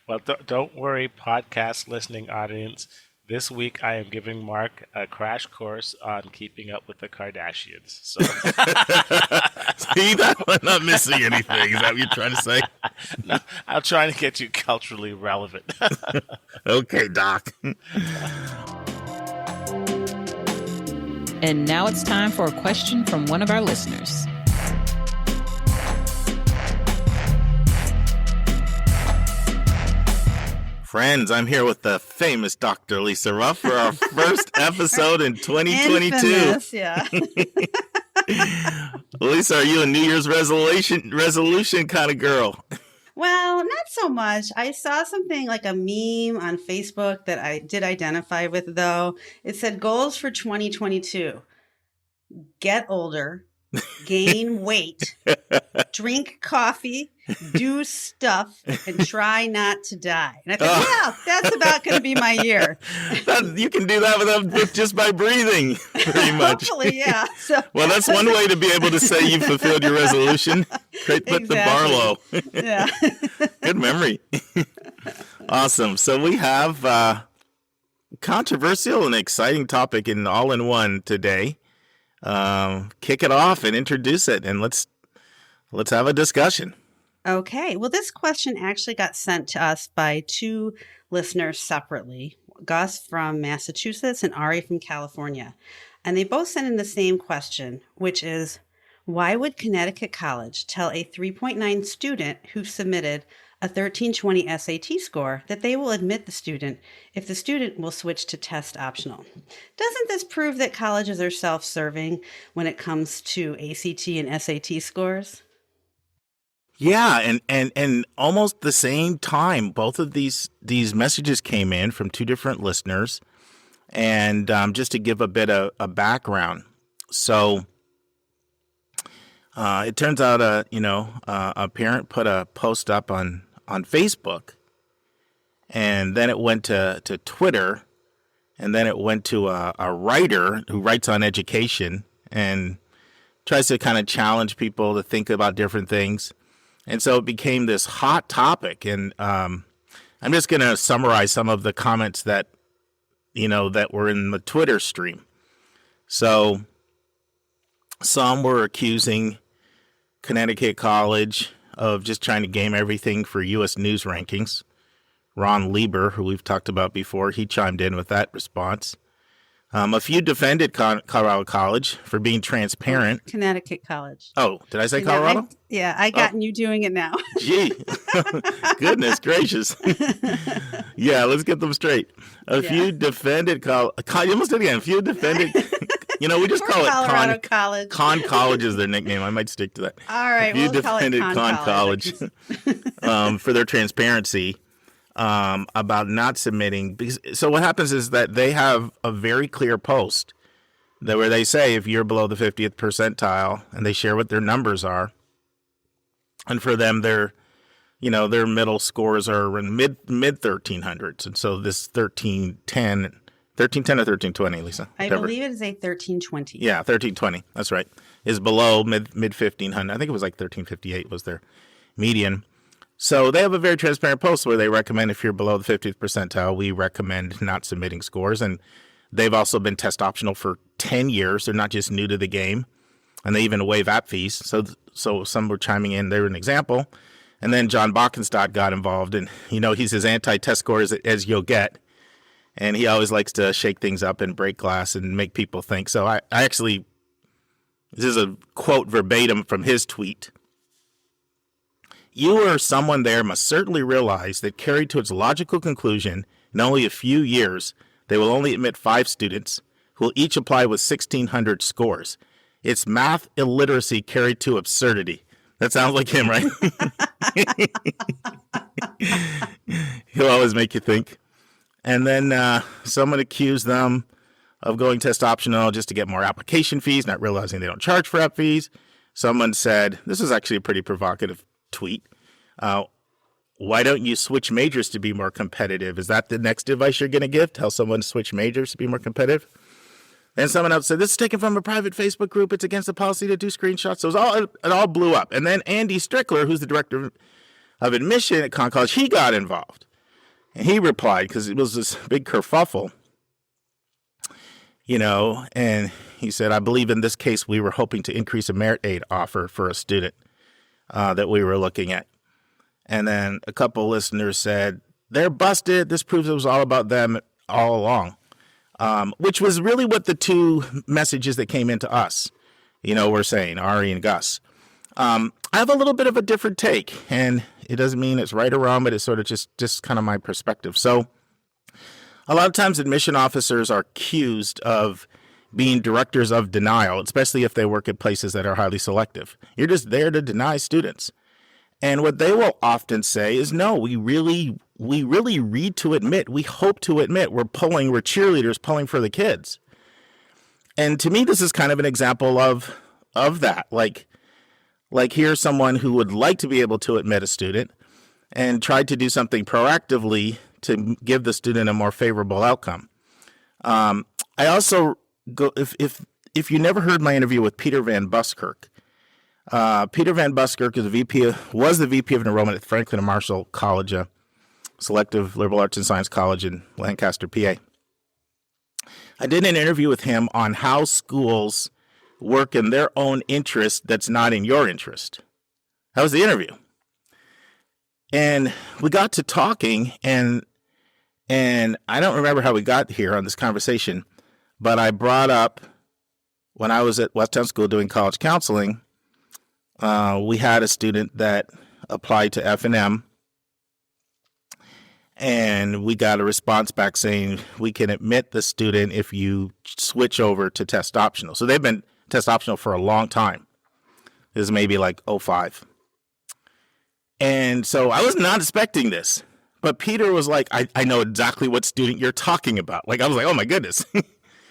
Speaker 3: Well, don't worry, podcast listening audience. This week I am giving Mark a crash course on keeping up with the Kardashians. So.
Speaker 1: See, I'm not missing anything. Is that what you're trying to say?
Speaker 3: No, I'm trying to get you culturally relevant.
Speaker 1: Okay, Doc.
Speaker 4: And now it's time for a question from one of our listeners.
Speaker 1: Friends, I'm here with the famous Dr. Lisa Ruff for our first episode in 2022.
Speaker 2: Infamous, yeah.
Speaker 1: Lisa, are you a New Year's resolution kind of girl?
Speaker 2: Well, not so much. I saw something like a meme on Facebook that I did identify with, though. It said goals for 2022. Get older, gain weight, drink coffee, do stuff, and try not to die. And I thought, that's about going to be my year.
Speaker 1: You can do that with just by breathing, pretty much.
Speaker 2: Hopefully, yeah. So,
Speaker 1: well, that's one way to be able to say you fulfilled your resolution. Put the bar low.
Speaker 2: Yeah.
Speaker 1: Good memory. Awesome. So we have a controversial and exciting topic in all in one today. Kick it off and introduce it, and let's have a discussion.
Speaker 2: Okay. Well, this question actually got sent to us by two listeners separately, Gus from Massachusetts and Ari from California. And they both sent in the same question, which is, why would Connecticut College tell a 3.9 student who submitted a 1320 SAT score that they will admit the student if the student will switch to test optional? Doesn't this prove that colleges are self-serving when it comes to ACT and SAT scores?
Speaker 1: Yeah, and almost the same time, both of these messages came in from two different listeners. And just to give a bit of a background, so it turns out a parent put a post up on Facebook, and then it went to Twitter, and then it went to a writer who writes on education and tries to kind of challenge people to think about different things. And so it became this hot topic. And I'm just going to summarize some of the comments that were in the Twitter stream. So some were accusing Connecticut College of just trying to game everything for U.S. news rankings. Ron Lieber, who we've talked about before, he chimed in with that response. A few defended Colorado College for being transparent.
Speaker 2: Connecticut College.
Speaker 1: Oh, did I say Colorado?
Speaker 2: I gotten you doing it now.
Speaker 1: Gee, goodness gracious. Yeah, let's get them straight. A few defended you almost did it again. A few defended. We just call
Speaker 2: Colorado
Speaker 1: it
Speaker 2: College.
Speaker 1: Conn College is their nickname. I might stick to that.
Speaker 2: All right,
Speaker 1: we'll
Speaker 2: defended
Speaker 1: Conn College for their transparency about not submitting. So what happens is that they have a very clear post where they say if you're below the 50th percentile, and they share what their numbers are. And for them, their middle scores are in mid 1300s. And so this 1310 or 1320, Lisa?
Speaker 2: I believe it is a 1320.
Speaker 1: Yeah, 1320. That's right. Is below mid 1500. I think it was like 1358 was their median. So they have a very transparent post where they recommend if you're below the 50th percentile, we recommend not submitting scores. And they've also been test optional for 10 years. They're not just new to the game. And they even waive app fees. So some were chiming in. They were an example. And then John Bockenstadt got involved. And, he's as anti-test score as you'll get. And he always likes to shake things up and break glass and make people think. So I actually, this is a quote verbatim from his tweet. You or someone there must certainly realize that carried to its logical conclusion, in only a few years, they will only admit 5 students who will each apply with 1,600 scores. It's math illiteracy carried to absurdity. That sounds like him, right? He'll always make you think. And then someone accused them of going test optional just to get more application fees, not realizing they don't charge for app fees. Someone said, this is actually a pretty provocative tweet. Why don't you switch majors to be more competitive? Is that the next advice you're going to give? Tell someone to switch majors to be more competitive? And someone else said, this is taken from a private Facebook group. It's against the policy to do screenshots. So it all blew up. And then Andy Strickler, who's the director of admission at Conn College, he got involved. And he replied, because it was this big kerfuffle, and he said, I believe in this case we were hoping to increase a merit aid offer for a student that we were looking at. And then a couple listeners said, they're busted. This proves it was all about them all along, which was really what the two messages that came into us, were saying, Ari and Gus. I have a little bit of a different take, and it doesn't mean it's right or wrong, but it's sort of just kind of my perspective. So a lot of times admission officers are accused of being directors of denial, especially if they work at places that are highly selective. You're just there to deny students. And what they will often say is, no, we really read to admit, we hope to admit, we're cheerleaders pulling for the kids. And to me, this is kind of an example of that. Like here's someone who would like to be able to admit a student and tried to do something proactively to give the student a more favorable outcome. I also go, if you never heard my interview with Peter Van Buskirk, Peter Van Buskirk was the VP of enrollment at Franklin and Marshall College, a selective liberal arts and science college in Lancaster, PA. I did an interview with him on how schools work in their own interest that's not in your interest. That was the interview. And we got to talking, and I don't remember how we got here on this conversation, but I brought up when I was at Westtown School doing college counseling, we had a student that applied to F&M, and we got a response back saying we can admit the student if you switch over to test optional. So they've been test optional for a long time. This is maybe like 05. And so I was not expecting this, but Peter was like, I know exactly what student you're talking about. Like, I was like, oh my goodness.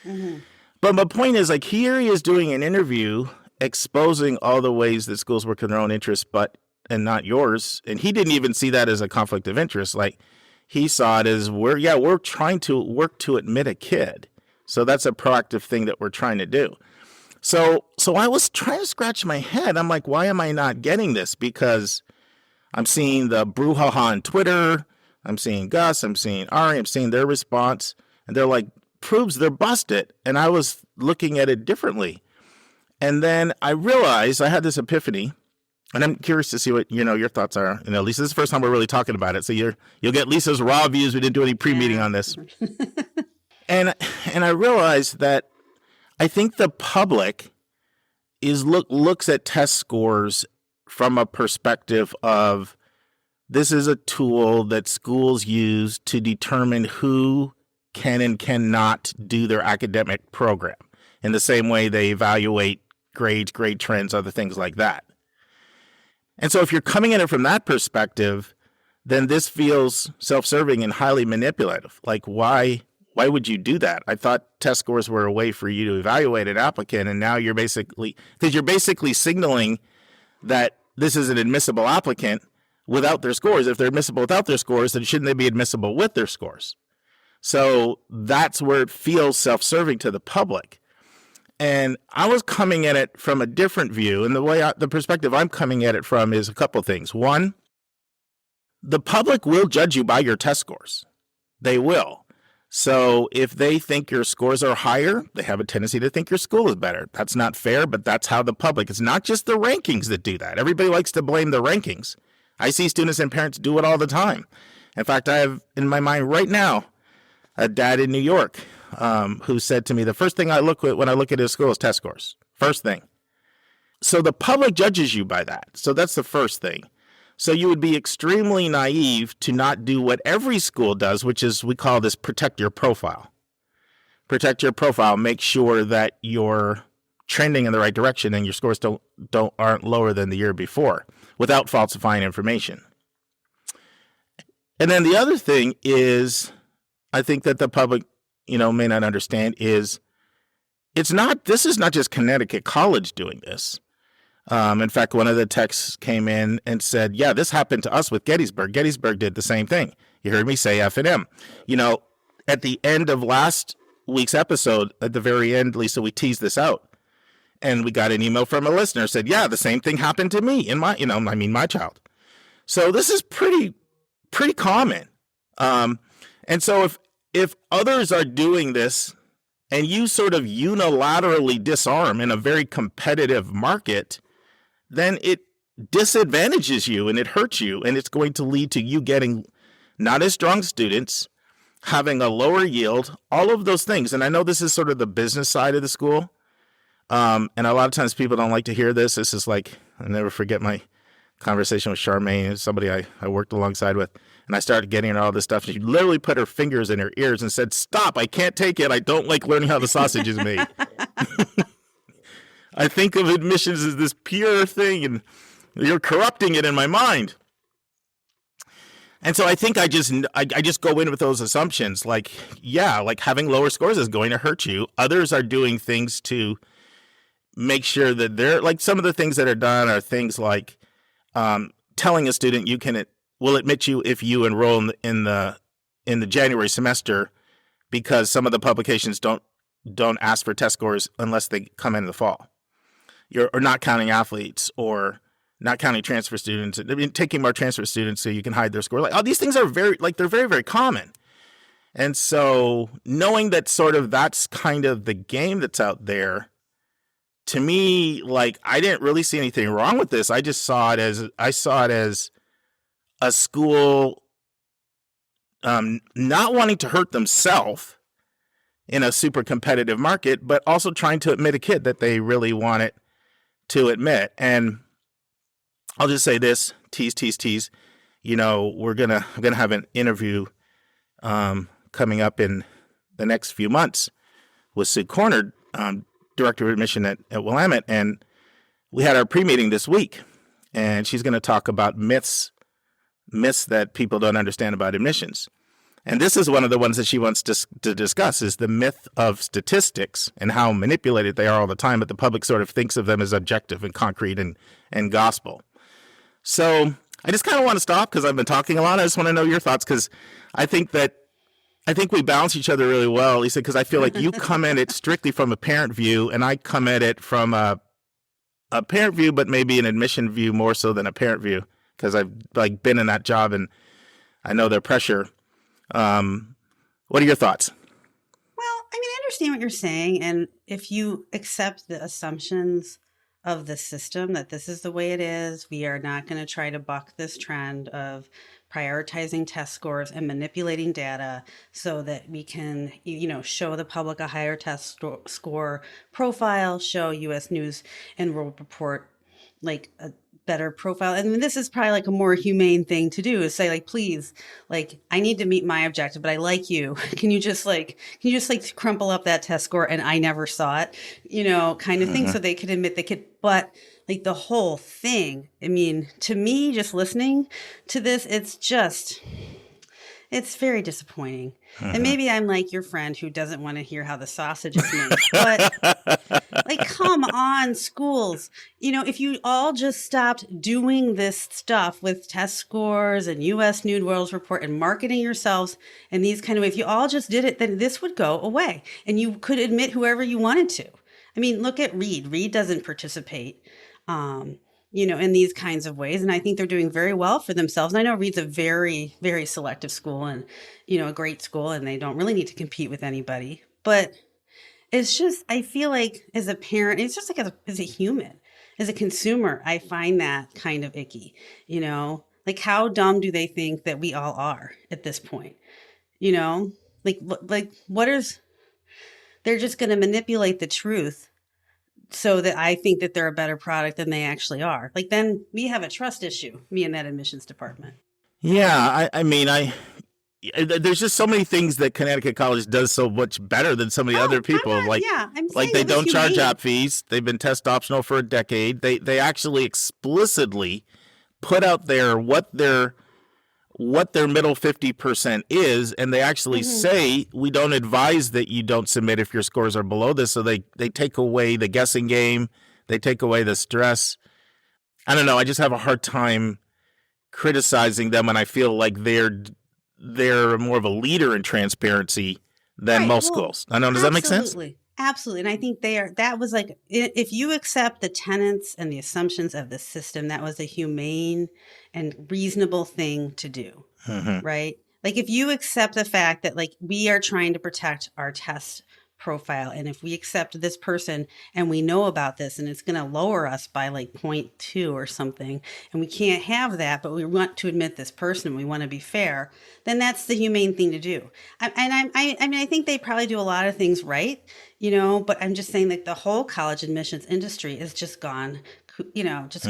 Speaker 1: Mm-hmm. But my point is, like, here he is doing an interview exposing all the ways that schools work in their own interests, and not yours. And he didn't even see that as a conflict of interest. Like, he saw it as we're trying to work to admit a kid. So that's a proactive thing that we're trying to do. So I was trying to scratch my head. I'm like, why am I not getting this? Because I'm seeing the brouhaha on Twitter. I'm seeing Gus. I'm seeing Ari. I'm seeing their response. And they're like, proves they're busted. And I was looking at it differently. And then I realized I had this epiphany. And I'm curious to see what, your thoughts are. Lisa, this is the first time we're really talking about it. So you'll get Lisa's raw views. We didn't do any pre-meeting on this. And I realized that I think the public looks at test scores from a perspective of this is a tool that schools use to determine who can and cannot do their academic program in the same way they evaluate grades, grade trends, other things like that. And so if you're coming at it from that perspective, then this feels self-serving and highly manipulative. Like, why would you do that? I thought test scores were a way for you to evaluate an applicant, and now you're basically signaling that this is an admissible applicant without their scores. If they're admissible without their scores, then shouldn't they be admissible with their scores? So that's where it feels self-serving to the public. And I was coming at it from a different view, and the perspective I'm coming at it from is a couple of things. One, the public will judge you by your test scores. They will. So if they think your scores are higher, they have a tendency to think your school is better. That's not fair, but that's how the public, it's not just the rankings that do that. Everybody likes to blame the rankings. I see students and parents do it all the time. In fact, I have in my mind right now a dad in New York who said to me, the first thing I look at when I look at his school is test scores. First thing. So the public judges you by that. So that's the first thing. So you would be extremely naive to not do what every school does, which is, we call this protect your profile. Protect your profile. Make sure that you're trending in the right direction and your scores aren't lower than the year before without falsifying information. And then the other thing is, I think that the public, may not understand is this is not just Connecticut College doing this. In fact, one of the texts came in and said, yeah, this happened to us with Gettysburg. Gettysburg did the same thing. You heard me say F&M. At the end of last week's episode, at the very end, Lisa, we teased this out. And we got an email from a listener said, yeah, the same thing happened to me in my child. So this is pretty common. And so if others are doing this and you sort of unilaterally disarm in a very competitive market, then it disadvantages you and it hurts you, and it's going to lead to you getting not as strong students, having a lower yield, all of those things. And I know this is sort of the business side of the school. And a lot of times people don't like to hear this. This is like, I'll never forget my conversation with Charmaine, somebody I worked alongside with. And I started getting into all this stuff. She literally put her fingers in her ears and said, stop, I can't take it. I don't like learning how the sausage is made. I think of admissions as this pure thing, and you're corrupting it in my mind. And so I think I just go in with those assumptions. Like, yeah, like having lower scores is going to hurt you. Others are doing things to make sure that they're, like, some of the things that are done are things like telling a student will admit you if you enroll in the January semester, because some of the publications don't ask for test scores unless they come in the fall. Or not counting athletes, or not counting transfer students, taking more transfer students so you can hide their score. Like, all these things are they're very, very common. And so knowing that sort of that's kind of the game that's out there, to me, like, I didn't really see anything wrong with this. I saw it as a school not wanting to hurt themselves in a super competitive market, but also trying to admit a kid that they really wanted to admit. And I'll just say this, tease. You know, I'm gonna have an interview coming up in the next few months with Sue Corner, director of admission at Willamette, and we had our pre-meeting this week, and she's going to talk about myths that people don't understand about admissions. And this is one of the ones that she wants to discuss, is the myth of statistics and how manipulated they are all the time, but the public sort of thinks of them as objective and concrete and gospel. So I just kind of want to stop because I've been talking a lot. I just want to know your thoughts, because I think we balance each other really well, Lisa, because I feel like you come at it strictly from a parent view, and I come at it from a parent view, but maybe an admission view more so than a parent view, because I've been in that job and I know their pressure. What are your thoughts?
Speaker 2: Well, I mean, I understand what you're saying, and if you accept the assumptions of the system that this is the way it is, we are not going to try to buck this trend of prioritizing test scores and manipulating data so that we can, show the public a higher test score profile, show U.S. News and World Report like a better profile. And this is probably like a more humane thing to do, is say, like, please, like, I need to meet my objective, but I like you. Can you just crumple up that test score and I never saw it, kind of thing, so they could admit they could. But like the whole thing, I mean, to me, just listening to this, it's very disappointing. And maybe I'm like your friend who doesn't want to hear how the sausage is made. But like, come on, schools. If you all just stopped doing this stuff with test scores and U.S. News World Report and marketing yourselves in these kind of ways, if you all just did it, then this would go away. And you could admit whoever you wanted to. I mean, look at Reed. Reed doesn't participate, in these kinds of ways. And I think they're doing very well for themselves. And I know Reed's a very, very selective school and, a great school, and they don't really need to compete with anybody. But it's just, I feel like as a parent, it's just like as a human, as a consumer, I find that kind of icky, like how dumb do they think that we all are at this point? They're just going to manipulate the truth so that I think that they're a better product than they actually are. Like, then we have a trust issue, me and that admissions department.
Speaker 1: Yeah, I mean, there's just so many things that Connecticut College does so much better than so many other people.
Speaker 2: I'm
Speaker 1: like they don't charge app fees. They've been test optional for a decade. They actually explicitly put out there what their middle 50% is, and they actually say, we don't advise that you don't submit if your scores are below this. So they take away the guessing game. They take away the stress. I don't know. I just have a hard time criticizing them, and I feel like they're more of a leader in transparency than most schools. I know. Does that make sense?
Speaker 2: Absolutely. And I think that was like, if you accept the tenets and the assumptions of the system, that was a humane and reasonable thing to do, right? Like, if you accept the fact that, like, we are trying to protect our test profile, and if we accept this person and we know about this and it's going to lower us by like 0.2 or something, and we can't have that, but we want to admit this person and we want to be fair, then that's the humane thing to do. I think they probably do a lot of things right, but I'm just saying that the whole college admissions industry is just gone,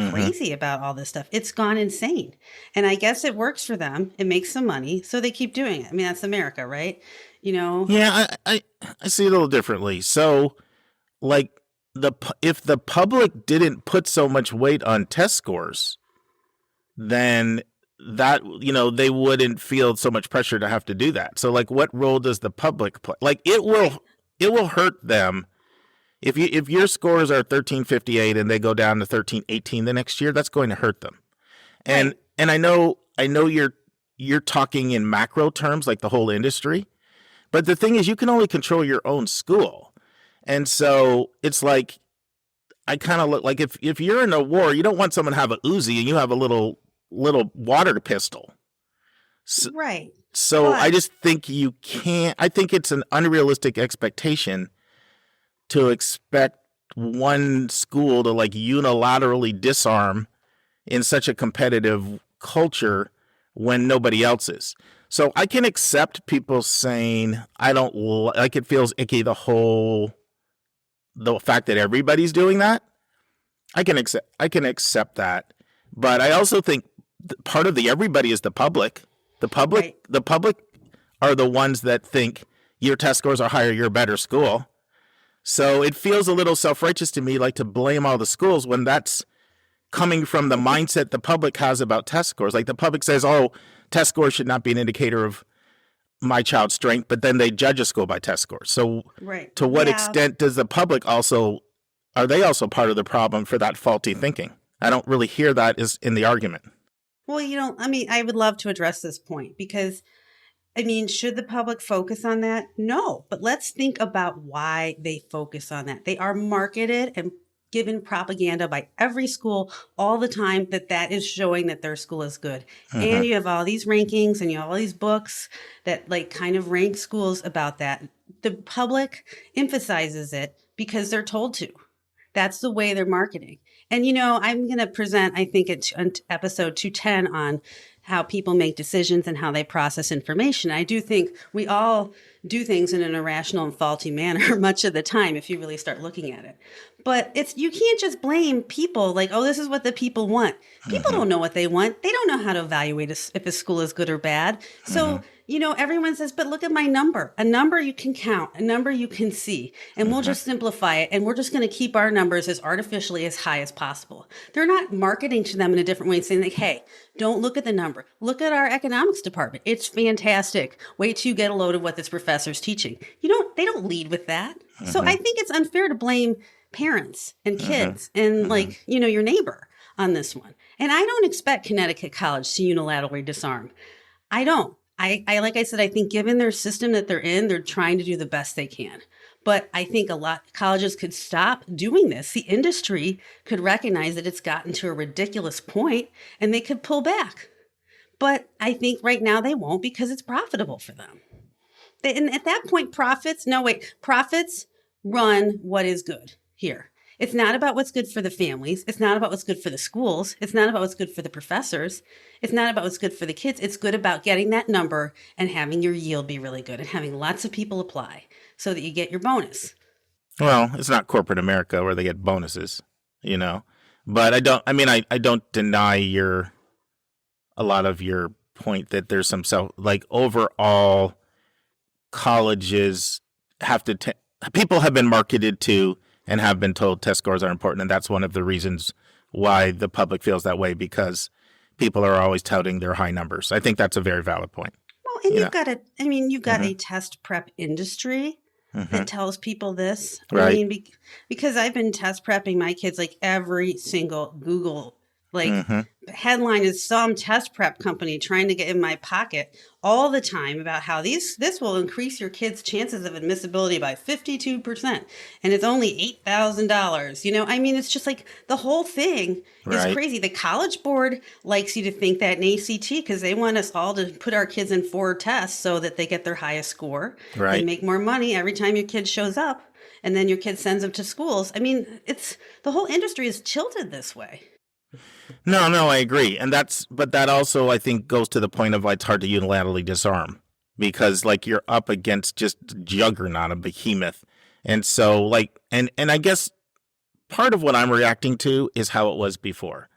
Speaker 2: crazy about all this stuff. It's gone insane. And I guess it works for them. It makes some money, so they keep doing it. I mean, that's America, right?
Speaker 1: Yeah, I see it a little differently. So, like, if the public didn't put so much weight on test scores, then that, they wouldn't feel so much pressure to have to do that. So, like, what role does the public play? Like, it will hurt them if your scores are 1358 and they go down to 1318 the next year. That's going to hurt them. And I know you're talking in macro terms, like the whole industry. But the thing is, you can only control your own school. And so it's like, I kind of look like if you're in a war, you don't want someone to have a Uzi and you have a little water pistol.
Speaker 2: Right.
Speaker 1: So
Speaker 2: But-
Speaker 1: I just think I think it's an unrealistic expectation to expect one school to like unilaterally disarm in such a competitive culture when nobody else is. So I can accept people saying, I don't like it feels icky, the fact that everybody's doing that. I can accept that. But I also think part of the everybody is the public. The public are the ones that think your test scores are higher, you're a better school. So it feels a little self-righteous to me, like to blame all the schools when that's coming from the mindset the public has about test scores. Like the public says, oh, test scores should not be an indicator of my child's strength, but then they judge a school by test scores. So to what extent does the public are they also part of the problem for that faulty thinking? I don't really hear that is in the argument.
Speaker 2: Well, I would love to address this point because, should the public focus on that? No, but let's think about why they focus on that. They are marketed and given propaganda by every school all the time that is showing that their school is good. And you have all these rankings and you have all these books that like kind of rank schools about that. The public emphasizes it because they're told to. That's the way they're marketing. And, I'm going to present, I think, episode 210 on how people make decisions and how they process information. I do think we all do things in an irrational and faulty manner much of the time if you really start looking at it. But you can't just blame people like, oh, this is what the people want. People don't know what they want. They don't know how to evaluate if a school is good or bad. So, everyone says, but look at my number. A number you can count, a number you can see, and we'll just simplify it. And we're just going to keep our numbers as artificially as high as possible. They're not marketing to them in a different way, saying like, hey, don't look at the number. Look at our economics department. It's fantastic. Wait till you get a load of what this professor's teaching. They don't lead with that. So I think it's unfair to blame parents and kids and your neighbor on this one. And I don't expect Connecticut College to unilaterally disarm. I don't. Like I said, I think given their system that they're in, they're trying to do the best they can. But I think a lot of colleges could stop doing this. The industry could recognize that it's gotten to a ridiculous point and they could pull back. But I think right now they won't because it's profitable for them. And at that point, profits run what is good here. It's not about what's good for the families. It's not about what's good for the schools. It's not about what's good for the professors. It's not about what's good for the kids. It's good about getting that number and having your yield be really good and having lots of people apply so that you get your bonus.
Speaker 1: Well, it's not corporate America where they get bonuses, But I don't deny a lot of your point that there's some overall colleges people have been marketed to and have been told test scores are important. And that's one of the reasons why the public feels that way, because people are always touting their high numbers. I think that's a very valid point.
Speaker 2: Well, and you've got a test prep industry that tells people this.
Speaker 1: Right.
Speaker 2: Because I've been test prepping my kids, like every single Google headline is some test prep company trying to get in my pocket all the time about how this will increase your kids' chances of admissibility by 52%. And it's only $8,000. It's just like the whole thing is crazy. The College Board likes you to think that in ACT because they want us all to put our kids in 4 tests so that they get their highest score.
Speaker 1: Right.
Speaker 2: They make more money every time your kid shows up and then your kid sends them to schools. It's the whole industry is tilted this way.
Speaker 1: No, I agree. But that also, I think, goes to the point of it's hard to unilaterally disarm because you're up against just juggernaut, a behemoth. And so and I guess part of what I'm reacting to is how it was before.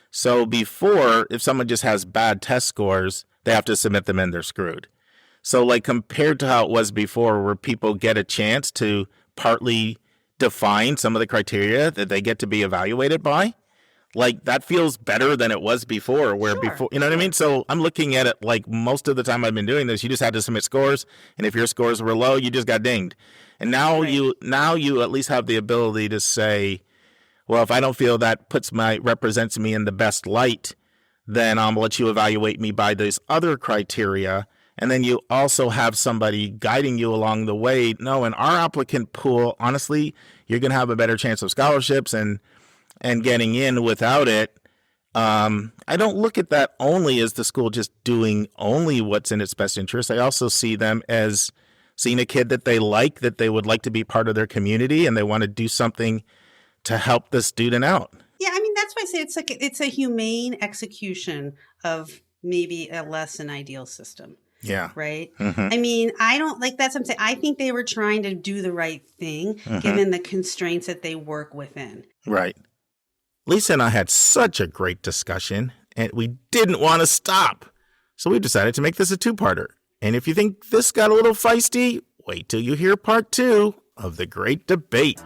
Speaker 1: So before, if someone just has bad test scores, they have to submit them and they're screwed. So compared to how it was before, where people get a chance to partly define some of the criteria that they get to be evaluated by, that feels better than it was before, before, you know what I mean? So I'm looking at it most of the time I've been doing this, you just had to submit scores. And if your scores were low, you just got dinged. And now you at least have the ability to say, well, if I don't feel that represents me in the best light, then I'll let you evaluate me by these other criteria. And then you also have somebody guiding you along the way. No, in our applicant pool, honestly, you're going to have a better chance of scholarships and getting in without it. I don't look at that only as the school just doing only what's in its best interest. I also see them as seeing a kid that they like, that they would like to be part of their community, and they want to do something to help the student out.
Speaker 2: Yeah, I mean, that's why I say it's a humane execution of maybe a less than ideal system.
Speaker 1: Yeah.
Speaker 2: Right.
Speaker 1: Mm-hmm.
Speaker 2: I mean, I don't like that's what I'm saying. I think they were trying to do the right thing given the constraints that they work within.
Speaker 1: Right. Lisa and I had such a great discussion, and we didn't want to stop. So we decided to make this a two-parter. And if you think this got a little feisty, wait till you hear part 2 of the great debate.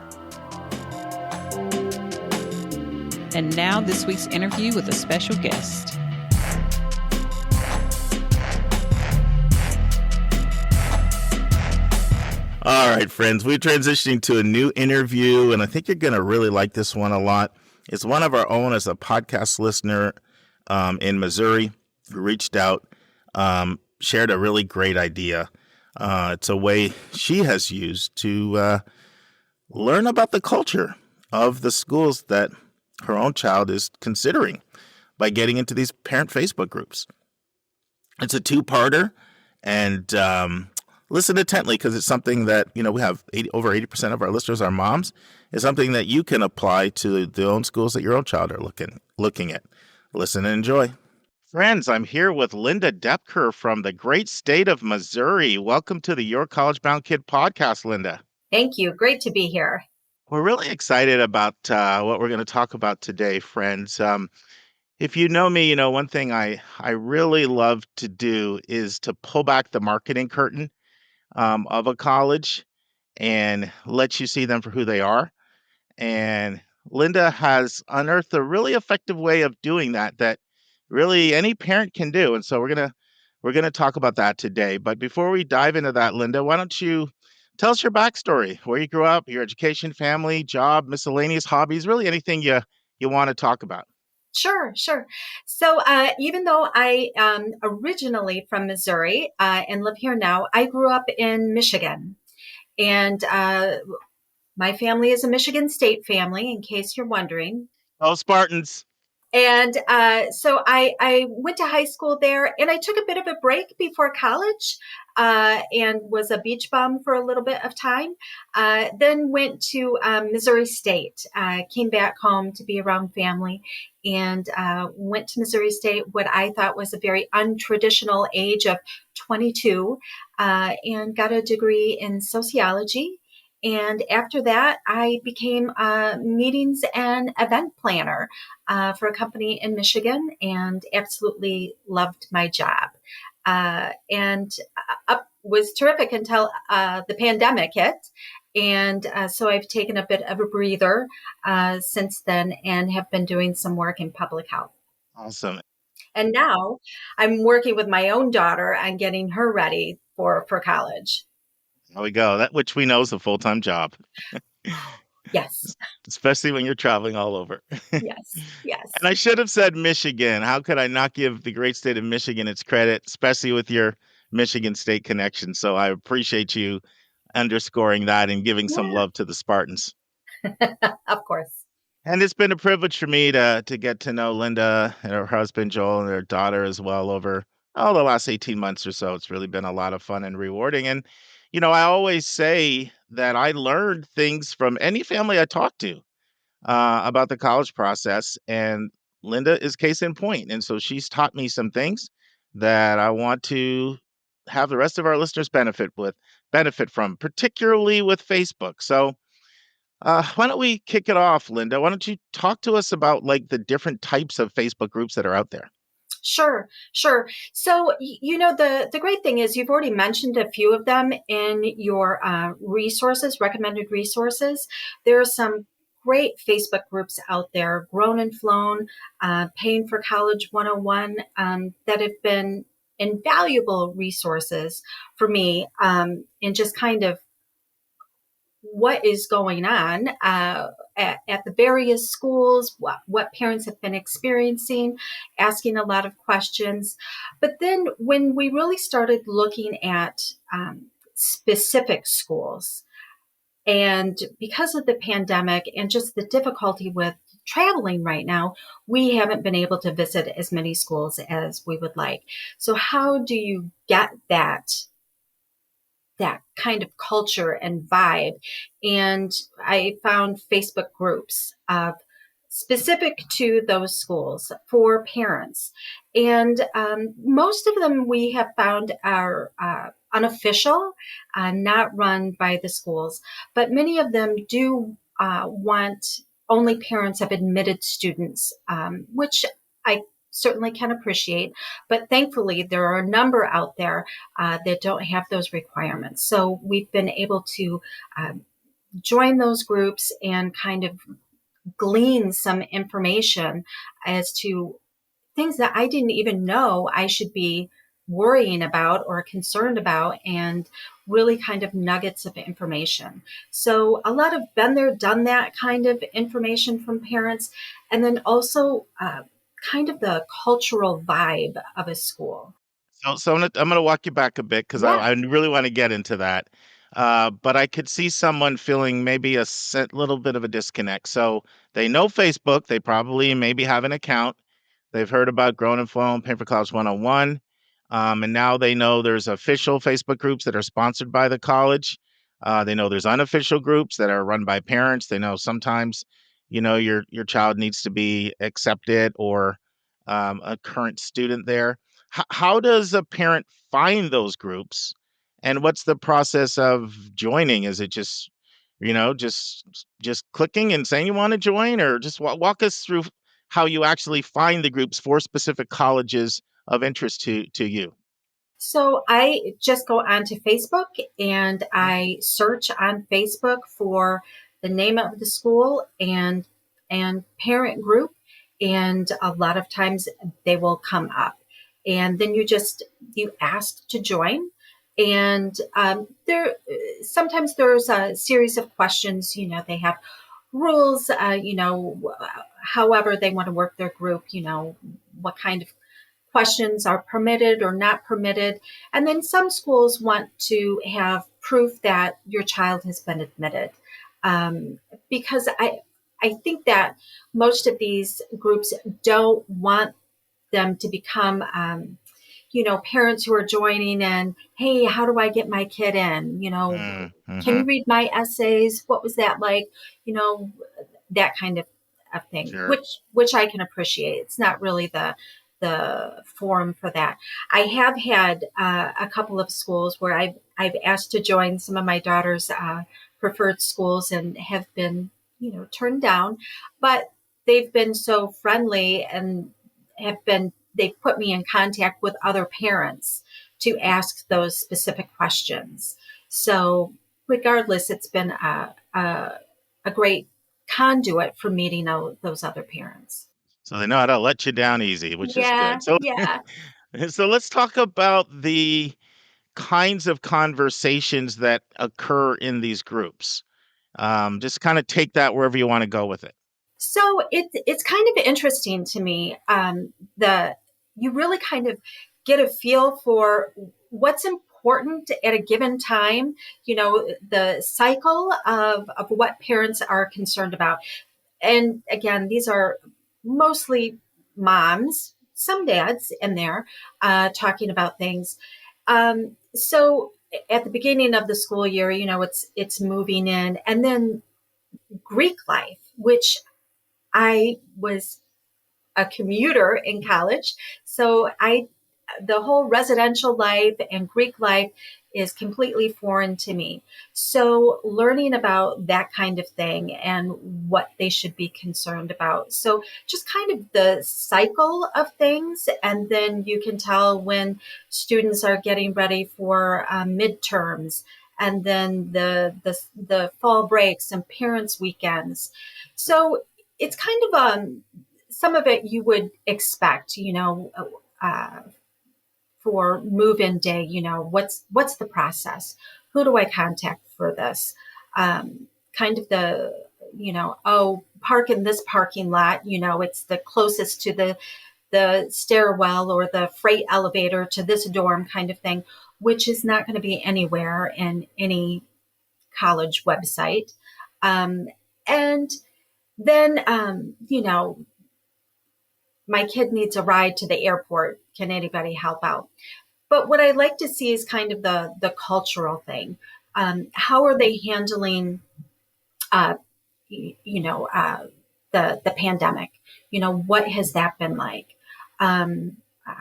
Speaker 4: And now this week's interview with a special guest.
Speaker 1: All right, friends, we're transitioning to a new interview, and I think you're going to really like this one a lot. It's one of our own as a podcast listener in Missouri who reached out, shared a really great idea. It's a way she has used to learn about the culture of the schools that her own child is considering by getting into these parent Facebook groups. It's a two-parter, and listen intently because it's something that, we have over 80% of our listeners are moms. It's something that you can apply to the own schools that your own child are looking at. Listen and enjoy. Friends, I'm here with Lynda Doepker from the great state of Missouri. Welcome to the Your College Bound Kid podcast, Lynda.
Speaker 5: Thank you. Great to be here.
Speaker 1: We're really excited about what we're going to talk about today, friends. If you know me, one thing I really love to do is to pull back the marketing curtain of a college and let you see them for who they are. And Lynda has unearthed a really effective way of doing that really any parent can do. And so we're gonna talk about that today. But before we dive into that, Lynda, why don't you tell us your backstory, where you grew up, your education, family, job, miscellaneous hobbies, really anything you want to talk about.
Speaker 5: Sure. So even though I am originally from Missouri and live here now, I grew up in Michigan. And my family is a Michigan State family, in case you're wondering.
Speaker 1: Oh, Spartans.
Speaker 5: And so I went to high school there, and I took a bit of a break before college and was a beach bum for a little bit of time. Then went to Missouri State, came back home to be around family, and went to Missouri State, what I thought was a very untraditional age of 22, and got a degree in sociology. And after that, I became a meetings and event planner for a company in Michigan, and absolutely loved my job. And was terrific until the pandemic hit. And so I've taken a bit of a breather since then and have been doing some work in public health.
Speaker 1: Awesome.
Speaker 5: And now I'm working with my own daughter on getting her ready for college.
Speaker 1: There we go. That which we know is a full-time job.
Speaker 5: Yes.
Speaker 1: Especially when you're traveling all over.
Speaker 5: Yes.
Speaker 1: And I should have said Michigan. How could I not give the great state of Michigan its credit, especially with your Michigan State connection? So I appreciate you underscoring that and giving some love to the Spartans.
Speaker 5: Of course.
Speaker 1: And it's been a privilege for me to get to know Lynda and her husband, Joel, and their daughter as well over the last 18 months or so. It's really been a lot of fun and rewarding. And I always say that I learned things from any family I talk to about the college process, and Lynda is case in point. And so she's taught me some things that I want to have the rest of our listeners benefit from, particularly with Facebook. So why don't we kick it off, Lynda? Why don't you talk to us about the different types of Facebook groups that are out there?
Speaker 5: Sure. So, the great thing is you've already mentioned a few of them in your recommended resources. There are some great Facebook groups out there, Grown and Flown, Paying for College 101, that have been invaluable resources for me in just kind of what is going on at the various schools, what parents have been experiencing, asking a lot of questions. But then when we really started looking at specific schools, and because of the pandemic and just the difficulty with traveling right now, we haven't been able to visit as many schools as we would like. So how do you get that kind of culture and vibe? And I found Facebook groups specific to those schools for parents. And most of them we have found are unofficial, not run by the schools, but many of them do want only parents of admitted students, which I certainly can appreciate. But thankfully, there are a number out there that don't have those requirements. So we've been able to join those groups and kind of glean some information as to things that I didn't even know I should be worrying about or concerned about, and really kind of nuggets of information. So a lot of been there, done that kind of information from parents, and then also kind of the cultural vibe of a school.
Speaker 1: So I'm gonna walk you back a bit because
Speaker 5: Yeah.
Speaker 1: I really want to get into that. But I could see someone feeling maybe little bit of a disconnect. So they know Facebook, they probably maybe have an account. They've heard about Grown and Flown, Pay for College 101. And now they know there's official Facebook groups that are sponsored by the college. They know there's unofficial groups that are run by parents. They know sometimes, your child needs to be accepted or a current student there. How does a parent find those groups, and what's the process of joining? Is it just, just clicking and saying you want to join, or just walk us through how you actually find the groups for specific colleges of interest to you?
Speaker 5: So I just go onto Facebook and I search on Facebook for the name of the school and parent group, and a lot of times they will come up, and then you ask to join. And there sometimes there's a series of questions. They have rules. However they want to work their group. What kind of questions are permitted or not permitted. And then some schools want to have proof that your child has been admitted. Because I think that most of these groups don't want them to become, parents who are joining and, hey, how do I get my kid in? Can you read my essays? What was that like? That kind of thing,
Speaker 1: Sure.
Speaker 5: which I can appreciate. It's not really the forum for that. I have had a couple of schools where I've asked to join some of my daughter's preferred schools and have been, turned down, but they've been so friendly and they've put me in contact with other parents to ask those specific questions. So regardless, it's been a great conduit for meeting those other parents.
Speaker 1: So they know how to let you down easy, which is
Speaker 5: Yeah,
Speaker 1: good. So
Speaker 5: yeah.
Speaker 1: so let's talk about the kinds of conversations that occur in these groups. Just kind of take that wherever you want to go with it.
Speaker 5: So it's kind of interesting to me. You really kind of get a feel for what's important at a given time. The cycle of what parents are concerned about. And again, these are mostly moms, some dads in there talking about things. So at the beginning of the school year, it's moving in, and then Greek life, which I was a commuter in college. So the whole residential life and Greek life is completely foreign to me. So learning about that kind of thing and what they should be concerned about. So just kind of the cycle of things. And then you can tell when students are getting ready for midterms, and then the fall breaks and parents' weekends. So it's kind of some of it you would expect, for move-in day. What's the process? Who do I contact for this? Kind of park in this parking lot. It's the closest to the stairwell or the freight elevator to this dorm kind of thing, which is not going to be anywhere in any college website. And then, my kid needs a ride to the airport. Can anybody help out? But what I like to see is kind of the cultural thing. How are they handling, uh, the pandemic? What has that been like? Um, uh,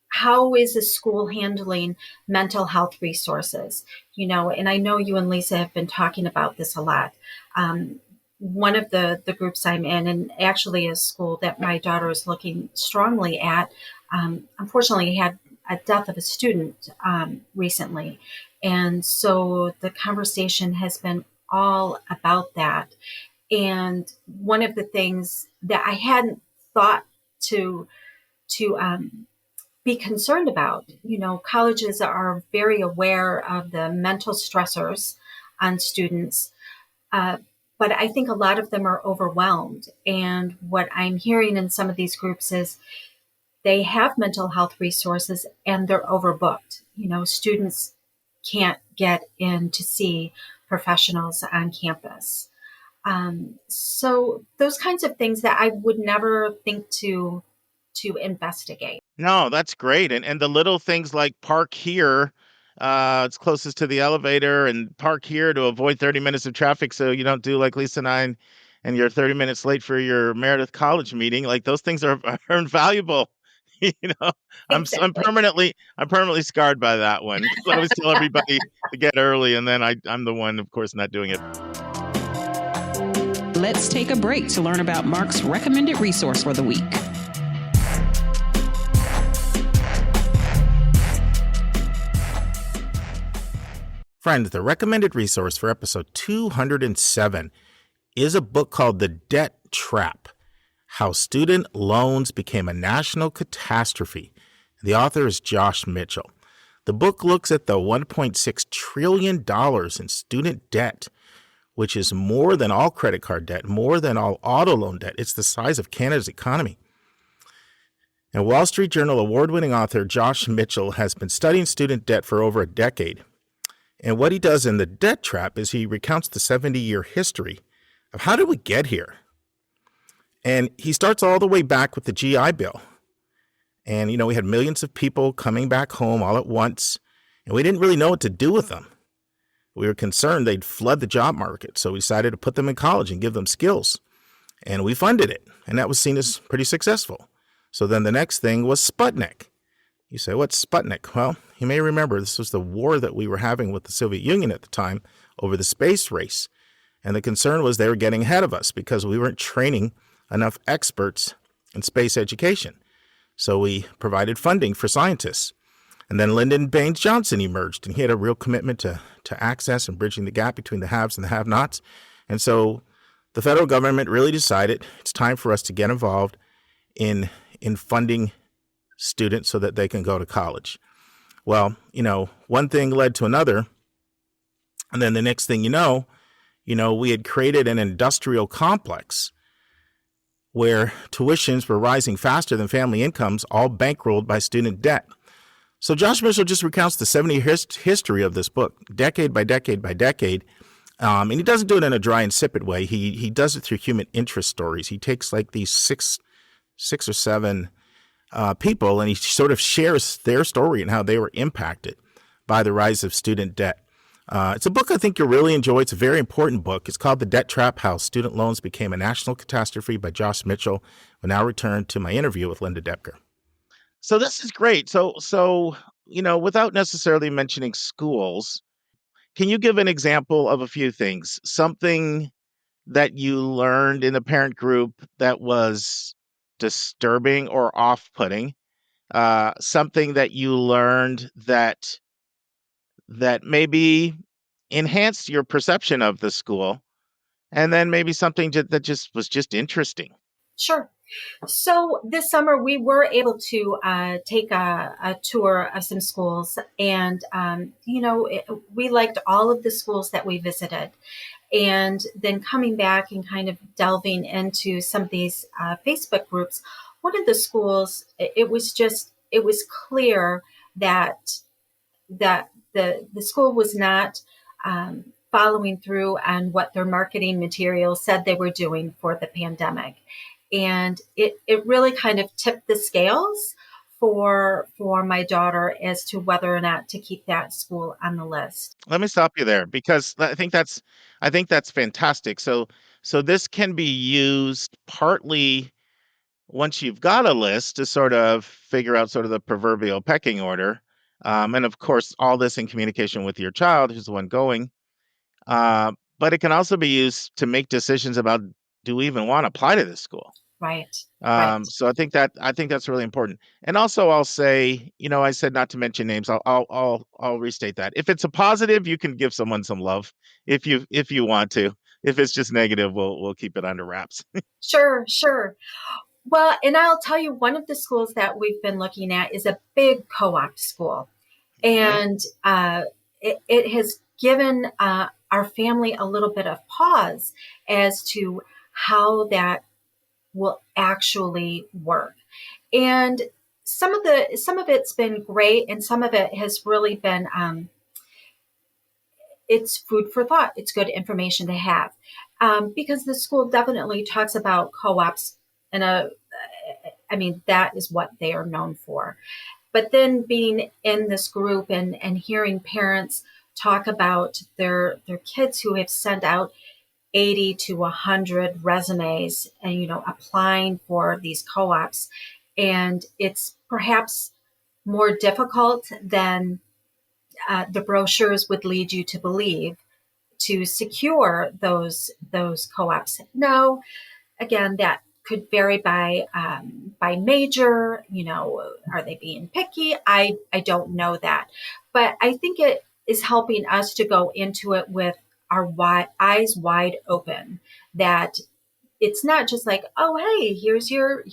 Speaker 5: how is the school handling mental health resources? And I know you and Lisa have been talking about this a lot. One of the groups I'm in, and actually a school that my daughter is looking strongly at, unfortunately had a death of a student recently. And so the conversation has been all about that. And one of the things that I hadn't thought to be concerned about. Colleges are very aware of the mental stressors on students, uh, but I think a lot of them are overwhelmed. And what I'm hearing in some of these groups is they have mental health resources and they're overbooked. Students can't get in to see professionals on campus. So those kinds of things that I would never think to investigate.
Speaker 1: No, that's great. And the little things like park here, it's closest to the elevator, and park here to avoid 30 minutes of traffic so you don't do like Lisa and I and you're 30 minutes late for your Meredith College meeting. Like those things are invaluable. You know, I'm
Speaker 5: Exactly.
Speaker 1: permanently scarred by that one because I always tell everybody to get early, and then I'm the one, of course, not doing it.
Speaker 4: Let's take a break to learn about Mark's recommended resource for the week.
Speaker 1: Friends, the recommended resource for episode 207 is a book called The Debt Trap: How Student Loans Became a National Catastrophe. The author is Josh Mitchell. The book looks at the $1.6 trillion in student debt, which is more than all credit card debt, more than all auto loan debt. It's the size of Canada's economy. And Wall Street Journal award-winning author Josh Mitchell has been studying student debt for over a decade. And what he does in The Debt Trap is he recounts the 70-year history of how did we get here? And he starts all the way back with the GI Bill. And, we had millions of people coming back home all at once, and we didn't really know what to do with them. We were concerned they'd flood the job market, so we decided to put them in college and give them skills. And we funded it, and that was seen as pretty successful. So then the next thing was Sputnik. You say, what's Sputnik? Well, you may remember this was the war that we were having with the Soviet Union at the time over the space race. And the concern was they were getting ahead of us because we weren't training enough experts in space education. So we provided funding for scientists. And then Lyndon Baines Johnson emerged, and he had a real commitment to access and bridging the gap between the haves and the have-nots. And so the federal government really decided it's time for us to get involved in funding students so that they can go to college. Well, one thing led to another. And then the next thing we had created an industrial complex where tuitions were rising faster than family incomes, all bankrolled by student debt. So Josh Mitchell just recounts the 70-year history of this book, decade by decade by decade. And he doesn't do it in a dry, insipid way. He does it through human interest stories. He takes like these six or seven people, and he sort of shares their story and how they were impacted by the rise of student debt. It's a book I think you'll really enjoy. It's a very important book. It's called The Debt Trap: How Student Loans Became a National Catastrophe by Josh Mitchell. We'll now return to my interview with Lynda Doepker. So this is great. So without necessarily mentioning schools, can you give an example of a few things? Something that you learned in the parent group that was disturbing or off-putting, something that you learned that maybe enhanced your perception of the school, and then maybe something that just was just interesting.
Speaker 5: Sure. So this summer we were able to take a tour of some schools, and we liked all of the schools that we visited. And then coming back and kind of delving into some of these Facebook groups, one of the schools, it was clear that the school was not following through on what their marketing materials said they were doing for the pandemic. And it really kind of tipped the scales for my daughter as to whether or not to keep that school on the list.
Speaker 1: Let me stop you there because I think that's fantastic. So this can be used partly once you've got a list to sort of figure out sort of the proverbial pecking order. And of course, all this in communication with your child, who's the one going. But it can also be used to make decisions about, do we even want to apply to this school?
Speaker 5: Right. Right.
Speaker 1: So I think that's really important. And also, I'll say, I said not to mention names. I'll restate that. If it's a positive, you can give someone some love if you want to. If it's just negative, we'll keep it under wraps.
Speaker 5: Sure, sure. Well, and I'll tell you, one of the schools that we've been looking at is a big co-op school. And it has given our family a little bit of pause as to how that will actually work. And some of it's been great, and some of it has really been it's food for thought. It's good information to have, because the school definitely talks about co-ops that is what they are known for. But then being in this group and hearing parents talk about their kids who have sent out 80 to 100 resumes and, applying for these co-ops. And it's perhaps more difficult than the brochures would lead you to believe to secure those co-ops. Now, again, that could vary by major. Are they being picky? I don't know that, but I think it is helping us to go into it with our eyes wide open. That it's not just like, oh, hey, here's your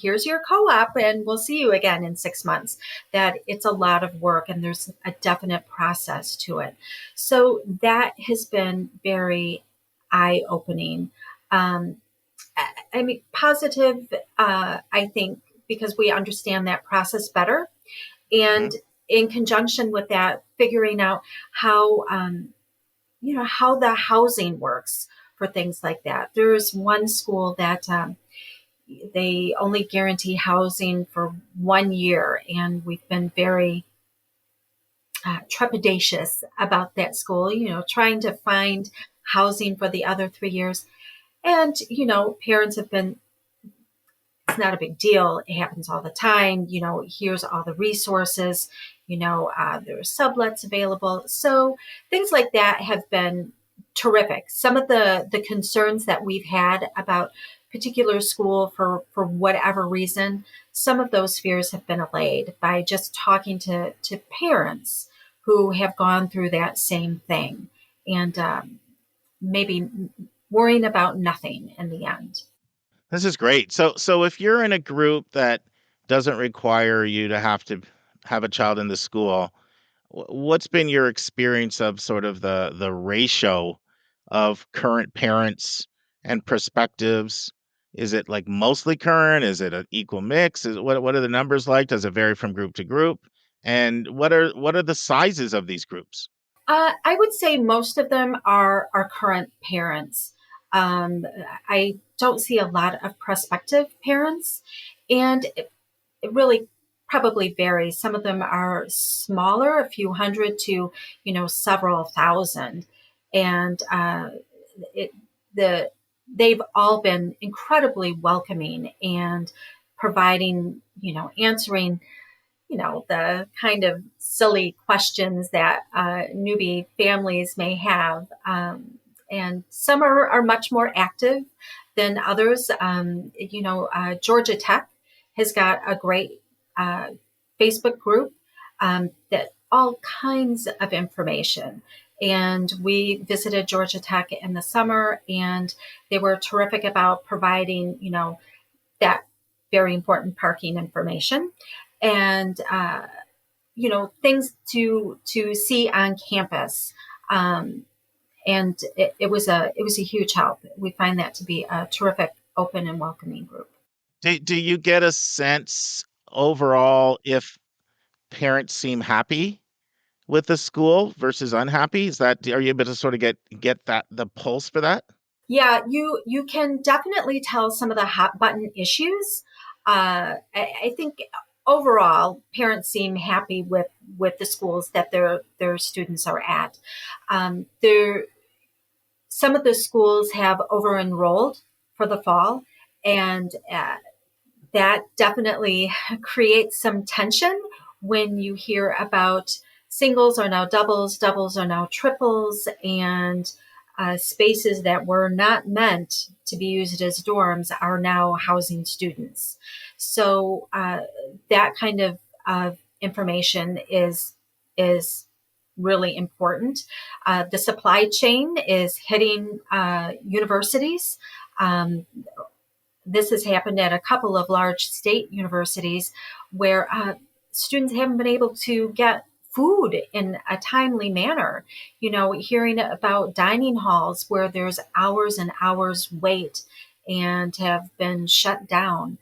Speaker 5: co-op, and we'll see you again in 6 months. That it's a lot of work, and there's a definite process to it. So that has been very eye opening. Positive, I think, because we understand that process better. And in conjunction with that, figuring out how the housing works for things like that. There's one school that they only guarantee housing for 1 year, and we've been very trepidatious about that school, trying to find housing for the other 3 years. And, parents have been, it's not a big deal. It happens all the time. Here's all the resources, there's sublets available. So things like that have been terrific. Some of the concerns that we've had about particular school for whatever reason, some of those fears have been allayed by just talking to parents who have gone through that same thing, and maybe worrying about nothing in the end.
Speaker 1: This is great. So if you're in a group that doesn't require you to have a child in the school, what's been your experience of sort of the ratio of current parents and perspectives? Is it like mostly current? Is it an equal mix? What are the numbers like? Does it vary from group to group? And what are the sizes of these groups?
Speaker 5: I would say most of them are current parents. I don't see a lot of prospective parents, and it really probably varies. Some of them are smaller, a few hundred to, several thousand. And they've all been incredibly welcoming and providing, answering, the kind of silly questions that newbie families may have. And some are much more active than others. Georgia Tech has got a great Facebook group that all kinds of information. And we visited Georgia Tech in the summer, and they were terrific about providing, that very important parking information and, things to see on campus. And it was a huge help. We find that to be a terrific, open, and welcoming group.
Speaker 1: Do you get a sense overall if parents seem happy with the school versus unhappy? Are you able to sort of get the pulse for that?
Speaker 5: Yeah, you can definitely tell some of the hot button issues. I think overall parents seem happy with the schools that their students are at. There Some of the schools have over enrolled for the fall, and that definitely creates some tension when you hear about singles are now doubles, doubles are now triples, and spaces that were not meant to be used as dorms are now housing students. So that kind of information is really important. The supply chain is hitting universities. This has happened at a couple of large state universities where students haven't been able to get food in a timely manner. Hearing about dining halls where there's hours and hours wait and have been shut down.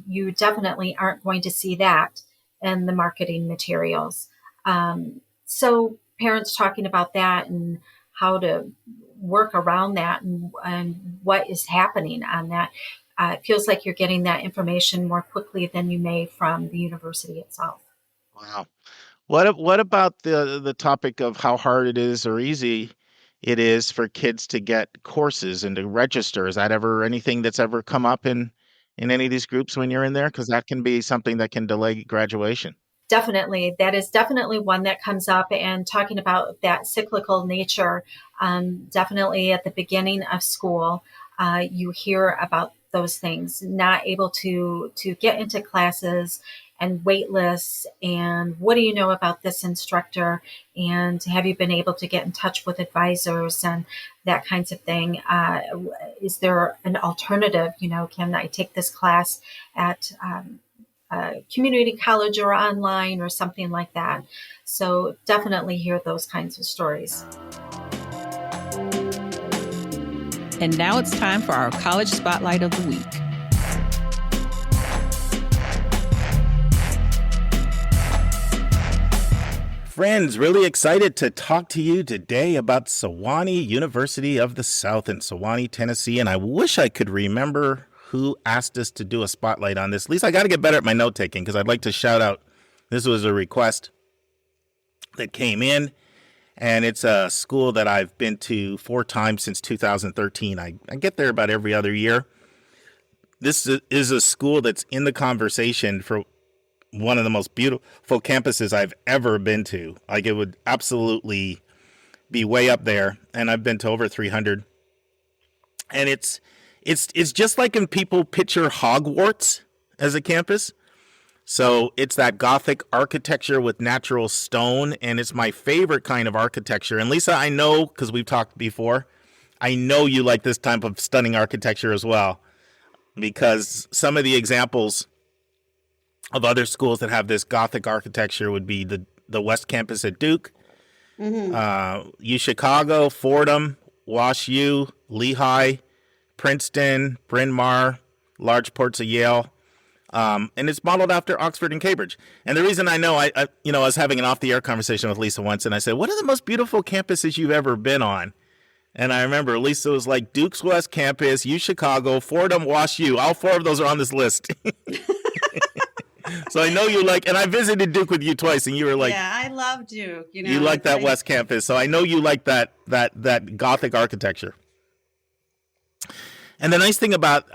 Speaker 5: You definitely aren't going to see that in the marketing materials. So parents talking about that and how to work around that and what is happening on that. It feels like you're getting that information more quickly than you may from the university itself.
Speaker 1: Wow. What about the topic of how hard it is or easy it is for kids to get courses and to register? Is that ever anything that's ever come up in any of these groups when you're in there? Because that can be something that can delay graduation.
Speaker 5: Definitely. That is definitely one that comes up, and talking about that cyclical nature. Definitely at the beginning of school, you hear about those things, not able to get into classes and wait lists. And what do you know about this instructor? And have you been able to get in touch with advisors and that kinds of thing? Is there an alternative? Can I take this class at community college or online or something like that? So definitely hear those kinds of stories.
Speaker 4: And now it's time for our College Spotlight of the Week.
Speaker 1: Friends, really excited to talk to you today about Sewanee University of the South in Sewanee, Tennessee. And I wish I could remember who asked us to do a spotlight on this. At least I got to get better at my note taking, because I'd like to shout out. This was a request that came in, and it's a school that I've been to 4 times since 2013. I get there about every other year. This is a school that's in the conversation for one of the most beautiful campuses I've ever been to. Like, it would absolutely be way up there, and I've been to over 300. And it's just like when people picture Hogwarts as a campus. So it's that Gothic architecture with natural stone, and it's my favorite kind of architecture. And Lisa, I know, because we've talked before, I know you like this type of stunning architecture as well, because some of the examples of other schools that have this Gothic architecture would be the West Campus at Duke, U Chicago, Fordham, Wash U, Lehigh, Princeton, Bryn Mawr, large parts of Yale, and it's modeled after Oxford and Cambridge. And the reason I know, I was having an off-the-air conversation with Lisa once, and I said, "What are the most beautiful campuses you've ever been on?" And I remember Lisa was like, Duke's West Campus, U Chicago, Fordham, Wash U. All 4 of those are on this list. So I know you like, and I visited Duke with you twice, and you were like,
Speaker 2: yeah, I love Duke.
Speaker 1: You like that West Campus, so I know you like that Gothic architecture. And the nice thing about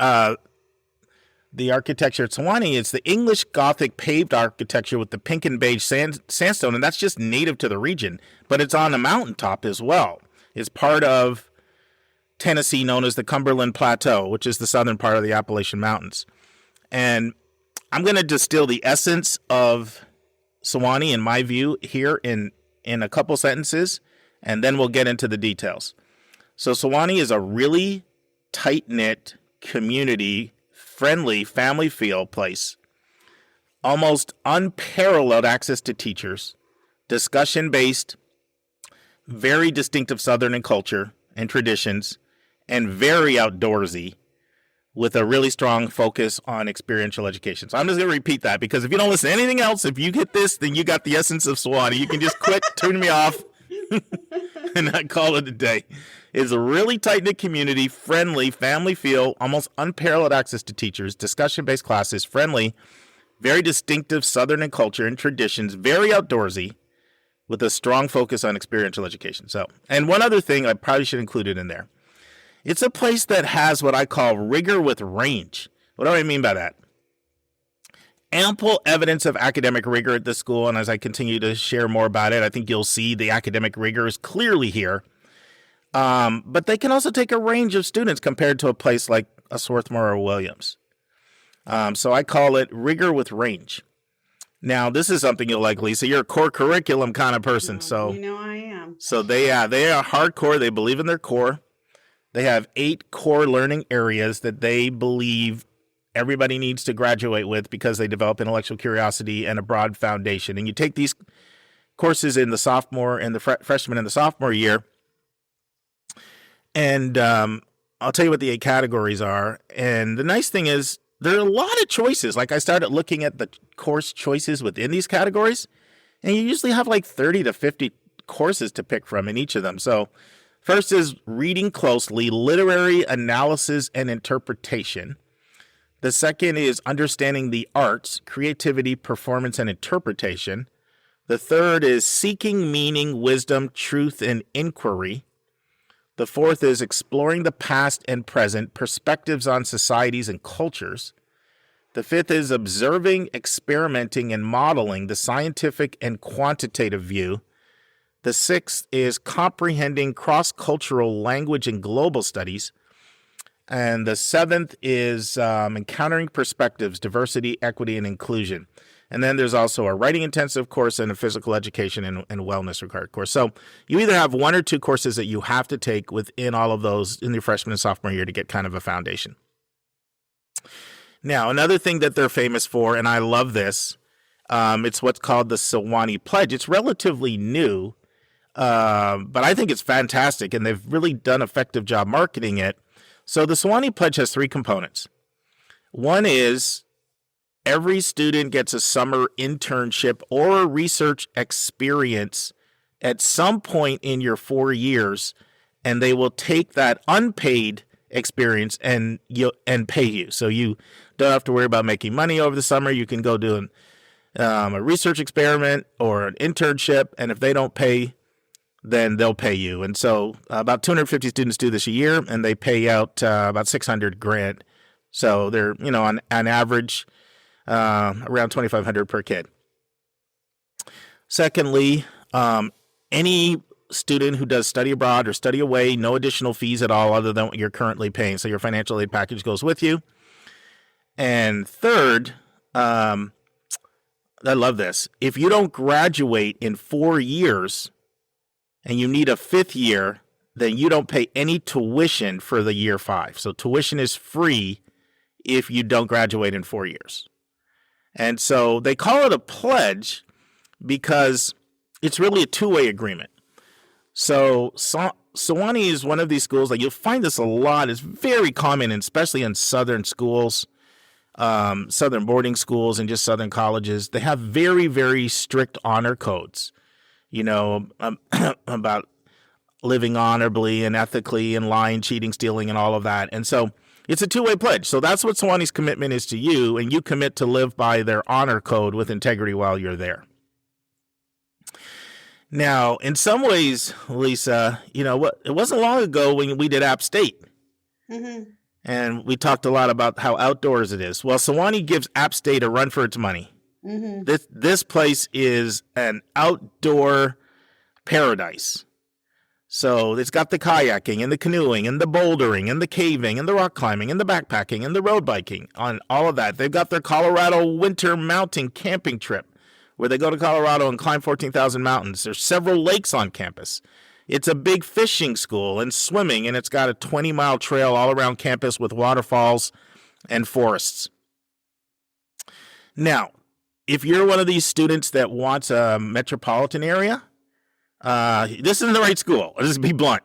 Speaker 1: the architecture at Sewanee is the English Gothic paved architecture with the pink and beige sandstone, and that's just native to the region, but it's on a mountaintop as well. It's part of Tennessee known as the Cumberland Plateau, which is the southern part of the Appalachian Mountains. And I'm going to distill the essence of Sewanee, in my view, here in a couple sentences, and then we'll get into the details. So Sewanee is a really tight-knit, community-friendly, family feel place. Almost unparalleled access to teachers, discussion-based, very distinctive Southern culture and traditions, and very outdoorsy. with a really strong focus on experiential education. So I'm just going to repeat that, because if you don't listen to anything else, if you get this, then you got the essence of Sewanee. You can just quit, turn me off, and not call it a day. It's a really tight-knit community, friendly, family feel, almost unparalleled access to teachers, discussion-based classes, friendly, very distinctive Southern culture and traditions, very outdoorsy, with a strong focus on experiential education. So, and one other thing I probably should include it in there. It's a place that has what I call rigor with range. What do I mean by that? Ample evidence of academic rigor at this school, and as I continue to share more about it, I think you'll see the academic rigor is clearly here. But they can also take a range of students compared to a place like a Swarthmore or Williams. So I call it rigor with range. Now, this is something you'll like, Lisa. You're a core curriculum kind of person. So
Speaker 2: You know I am.
Speaker 1: So they are hardcore. They believe in their core. They have 8 core learning areas that they believe everybody needs to graduate with because they develop intellectual curiosity and a broad foundation. And you take these courses in the sophomore and the freshman and the sophomore year. And I'll tell you what the 8 categories are. And the nice thing is there are a lot of choices. Like, I started looking at the course choices within these categories, and you usually have like 30 to 50 courses to pick from in each of them. So first is reading closely, literary analysis and interpretation. The second is understanding the arts, creativity, performance, and interpretation. The third is seeking meaning, wisdom, truth, and inquiry. The fourth is exploring the past and present, perspectives on societies and cultures. The fifth is observing, experimenting, and modeling the scientific and quantitative view. The sixth is comprehending cross-cultural language and global studies. And the seventh is encountering perspectives, diversity, equity, and inclusion. And then there's also a writing intensive course and a physical education and wellness required course. So you either have 1 or 2 courses that you have to take within all of those in your freshman and sophomore year to get kind of a foundation. Now, another thing that they're famous for, and I love this, it's what's called the Sewanee Pledge. It's relatively new, but I think it's fantastic, and they've really done an effective job marketing it. So the Sewanee Pledge has 3 components. One is every student gets a summer internship or a research experience at some point in your 4 years, and they will take that unpaid experience and pay you. So you don't have to worry about making money over the summer. You can go do a research experiment or an internship, and if they don't pay, then they'll pay you. And so about 250 students do this a year, and they pay out about $600,000. So they're, on average, around $2,500 per kid. Secondly, any student who does study abroad or study away, no additional fees at all other than what you're currently paying. So your financial aid package goes with you. And third, I love this. If you don't graduate in 4 years and you need a 5th year, then you don't pay any tuition for the year 5. So tuition is free if you don't graduate in 4 years. And so they call it a pledge because it's really a two-way agreement. So Sewanee is one of these schools, like you'll find this a lot. It's very common, and especially in Southern schools, Southern boarding schools, and just Southern colleges. They have very, very strict honor codes, about living honorably and ethically and lying, cheating, stealing, and all of that. And so it's a two-way pledge. So that's what Sewanee's commitment is to you, and you commit to live by their honor code with integrity while you're there. Now, in some ways, Lisa, it wasn't long ago when we did App State. Mm-hmm. And we talked a lot about how outdoors it is. Well, Sewanee gives App State a run for its money. Mm-hmm. This place is an outdoor paradise. So it's got the kayaking and the canoeing and the bouldering and the caving and the rock climbing and the backpacking and the road biking on all of that. They've got their Colorado winter mountain camping trip where they go to Colorado and climb 14,000 mountains. There's several lakes on campus. It's a big fishing school and swimming, and it's got a 20-mile trail all around campus with waterfalls and forests. Now, if you're one of these students that wants a metropolitan area, this isn't the right school. I'll just be blunt.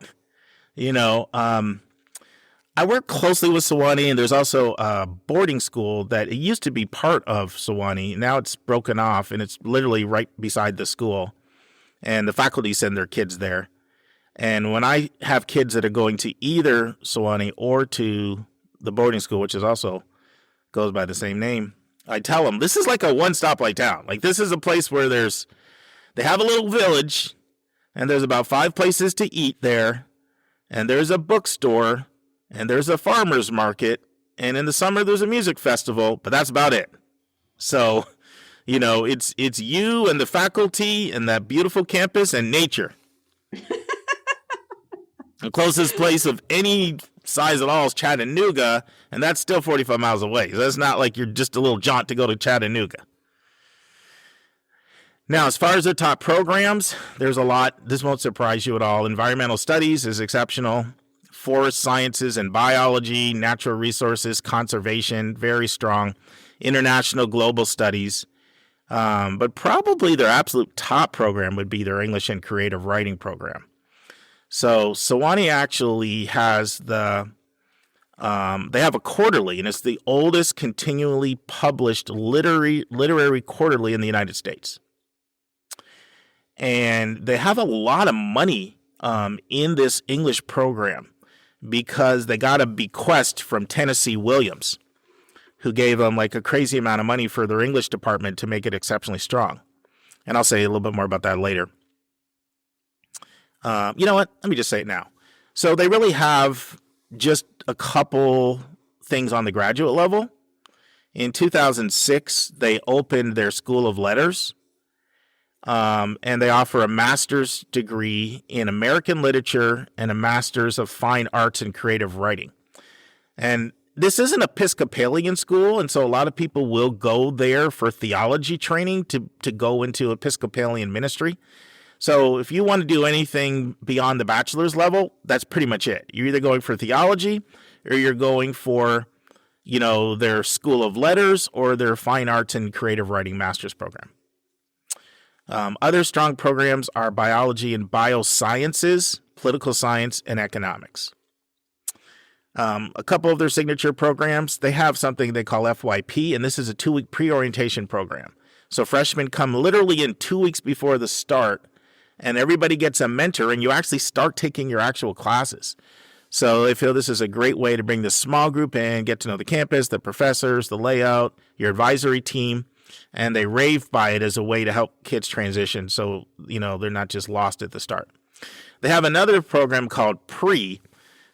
Speaker 1: I work closely with Sewanee, and there's also a boarding school that it used to be part of Sewanee. Now it's broken off, and it's literally right beside the school. And the faculty send their kids there. And when I have kids that are going to either Sewanee or to the boarding school, which is also goes by the same name, I tell them this is like a one-stoplight town. Like, this is a place where they have a little village, and there's about 5 places to eat there, and there's a bookstore, and there's a farmer's market, and in the summer there's a music festival, but that's about it. So, you know, it's you and the faculty and that beautiful campus and nature. The closest place of any size at all is Chattanooga, and that's still 45 miles away. So that's not like you're just a little jaunt to go to Chattanooga. Now, as far as the top programs, there's a lot. This won't surprise you at all. Environmental studies is exceptional. Forest sciences and biology, natural resources, conservation, very strong. International global studies. But probably their absolute top program would be their English and creative writing program. So Sewanee actually has they have a quarterly, and it's the oldest continually published literary quarterly in the United States. And they have a lot of money in this English program because they got a bequest from Tennessee Williams, who gave them like a crazy amount of money for their English department to make it exceptionally strong. And I'll say a little bit more about that later. You know what? Let me just say it now. So they really have just a couple things on the graduate level. In 2006, they opened their School of Letters, and they offer a master's degree in American literature and a master's of fine arts and creative writing. And this is an Episcopalian school, and so a lot of people will go there for theology training to go into Episcopalian ministry. So if you want to do anything beyond the bachelor's level, that's pretty much it. You're either going for theology or you're going for, you know, their School of Letters or their Fine Arts and Creative Writing Master's program. Other strong programs are biology and biosciences, political science, and economics. A couple of their signature programs, they have something they call FYP, and this is a 2-week pre-orientation program. So freshmen come literally in 2 weeks before the start, and everybody gets a mentor, and you actually start taking your actual classes. So they feel this is a great way to bring this small group in, get to know the campus, the professors, the layout, your advisory team, and they rave by it as a way to help kids transition so, you know, they're not just lost at the start. They have another program called Pre.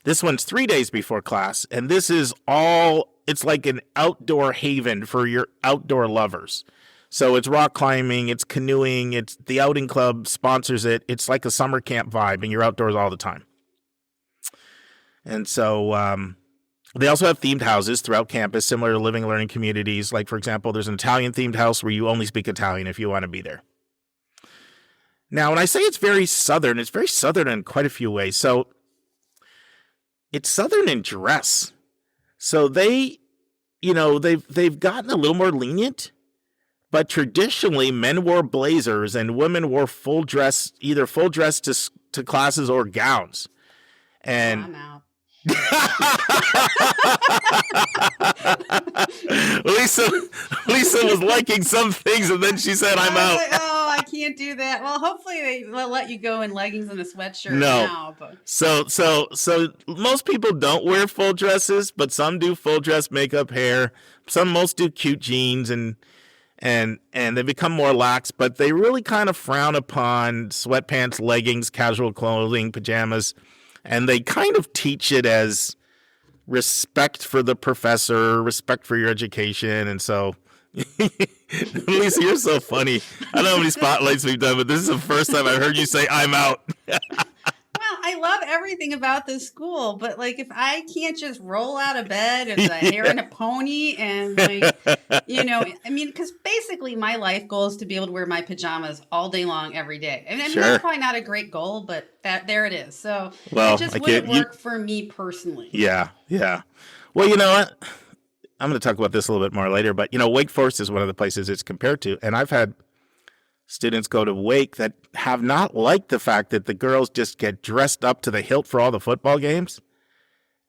Speaker 1: This one's 3 days before class, and this is it's like an outdoor haven for your outdoor lovers. So it's rock climbing, it's canoeing, it's the outing club sponsors it. It's like a summer camp vibe, and you're outdoors all the time. And so they also have themed houses throughout campus, similar to living and learning communities. Like, for example, there's an Italian-themed house where you only speak Italian if you want to be there. Now, when I say it's very Southern in quite a few ways. So it's Southern in dress. So they've gotten a little more lenient. But traditionally, men wore blazers and women wore full dress, either full dress to classes or gowns. And
Speaker 2: I'm out.
Speaker 1: Lisa was liking some things, and then she said, "I'm out."
Speaker 2: Like, oh, I can't do that. Well, hopefully they'll let you go in leggings and a sweatshirt
Speaker 1: no.
Speaker 2: now. But.
Speaker 1: So most people don't wear full dresses, but some do full dress makeup, hair. Most do cute jeans and they become more lax, but they really kind of frown upon sweatpants, leggings, casual clothing, pajamas, and they kind of teach it as respect for the professor, respect for your education. And so, Lisa, you're so funny. I don't know how many spotlights we've done, but this is the first time I've heard you say, "I'm out."
Speaker 2: Well, I love everything about this school, but like if I can't just roll out of bed with a hair in a pony and like, you know, I mean, because basically my life goal is to be able to wear my pajamas all day long every day. And
Speaker 1: Sure.
Speaker 2: that's probably not a great goal, but there it is. So
Speaker 1: Well,
Speaker 2: it just wouldn't work for me personally.
Speaker 1: Yeah. Well, you know what? I'm going to talk about this a little bit more later, but, you know, Wake Forest is one of the places it's compared to. And I've had students go to Wake that have not liked the fact that the girls just get dressed up to the hilt for all the football games.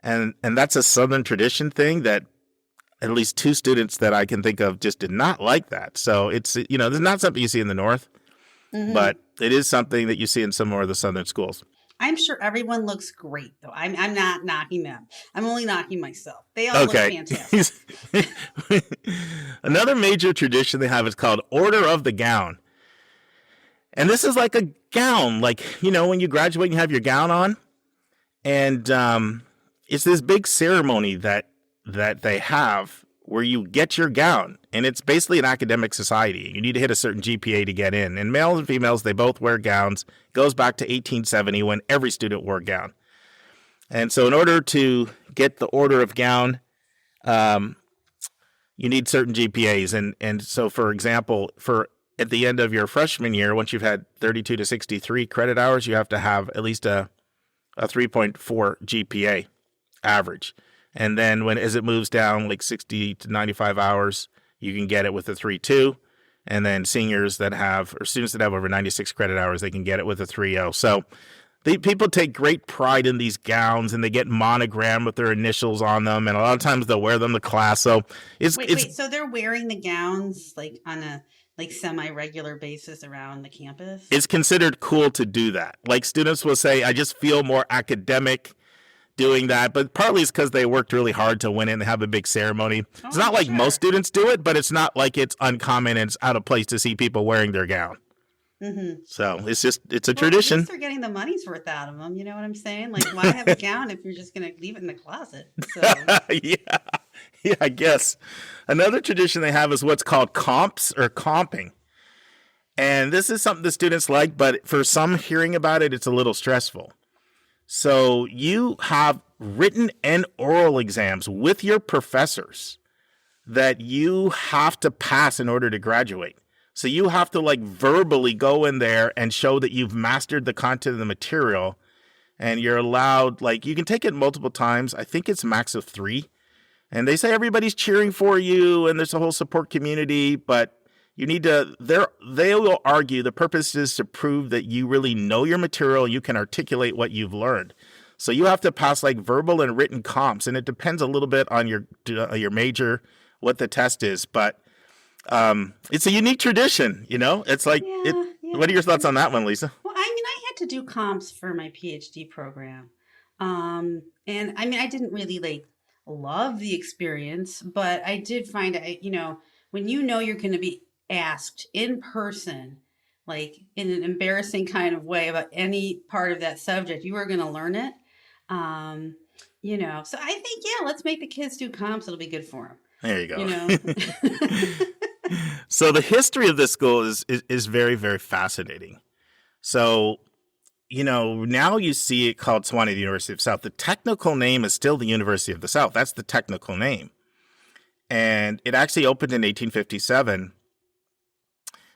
Speaker 1: And that's a Southern tradition thing that at least 2 students that I can think of just did not like that. So it's, there's not something you see in the North, but it is something that you see in some more of the Southern schools.
Speaker 2: I'm sure everyone looks great, though. I'm not knocking them. I'm only knocking myself. They all look fantastic.
Speaker 1: Another major tradition they have is called Order of the Gown. And this is like a gown, like, when you graduate, you have your gown on. And it's this big ceremony that they have where you get your gown. And it's basically an academic society. You need to hit a certain GPA to get in. And males and females, they both wear gowns. It goes back to 1870 when every student wore a gown. And so in order to get the Order of Gown, you need certain GPAs. And so, for example, at the end of your freshman year, once you've had 32 to 63 credit hours, you have to have at least a 3.4 GPA average. And then as it moves down like 60 to 95 hours, you can get it with a 3.2. And then seniors or students that have over 96 credit hours, they can get it with a 3.0. So people take great pride in these gowns, and they get monogrammed with their initials on them. And a lot of times they'll wear them to class. So
Speaker 2: wait, so they're wearing the gowns like on a semi-regular basis around the campus?
Speaker 1: It's considered cool to do that. Like, students will say, I just feel more academic doing that, but partly it's because they worked really hard to win it and have a big ceremony. It's not like most students do it, but it's not like it's uncommon and it's out of place to see people wearing their gown. So it's a tradition.
Speaker 2: At least they're getting the money's worth out of them. You know what I'm saying? Like, why have a gown if you're just going to leave it in the closet? So.
Speaker 1: Yeah, I guess. Another tradition they have is what's called comps or comping. And this is something the students like, but for some, hearing about it, it's a little stressful. So you have written and oral exams with your professors that you have to pass in order to graduate. So you have to verbally go in there and show that you've mastered the content of the material, and you're allowed, you can take it multiple times. I think it's max of 3. And they say everybody's cheering for you and there's a whole support community, but you need to, they will argue the purpose is to prove that you really know your material, you can articulate what you've learned. So you have to pass verbal and written comps, and it depends a little bit on your major, what the test is, but it's a unique tradition, It's like, What are your thoughts on that one, Lisa?
Speaker 2: Well, I had to do comps for my PhD program. And I didn't really love the experience, but I did find, when you're going to be asked in person, in an embarrassing kind of way about any part of that subject, you are going to learn it. So I think, let's make the kids do comps. It'll be good for them.
Speaker 1: There you go. So the history of this school is very, very fascinating. So, now you see it called Sewanee, the University of the South. The technical name is still the University of the South. That's the technical name. And it actually opened in 1857.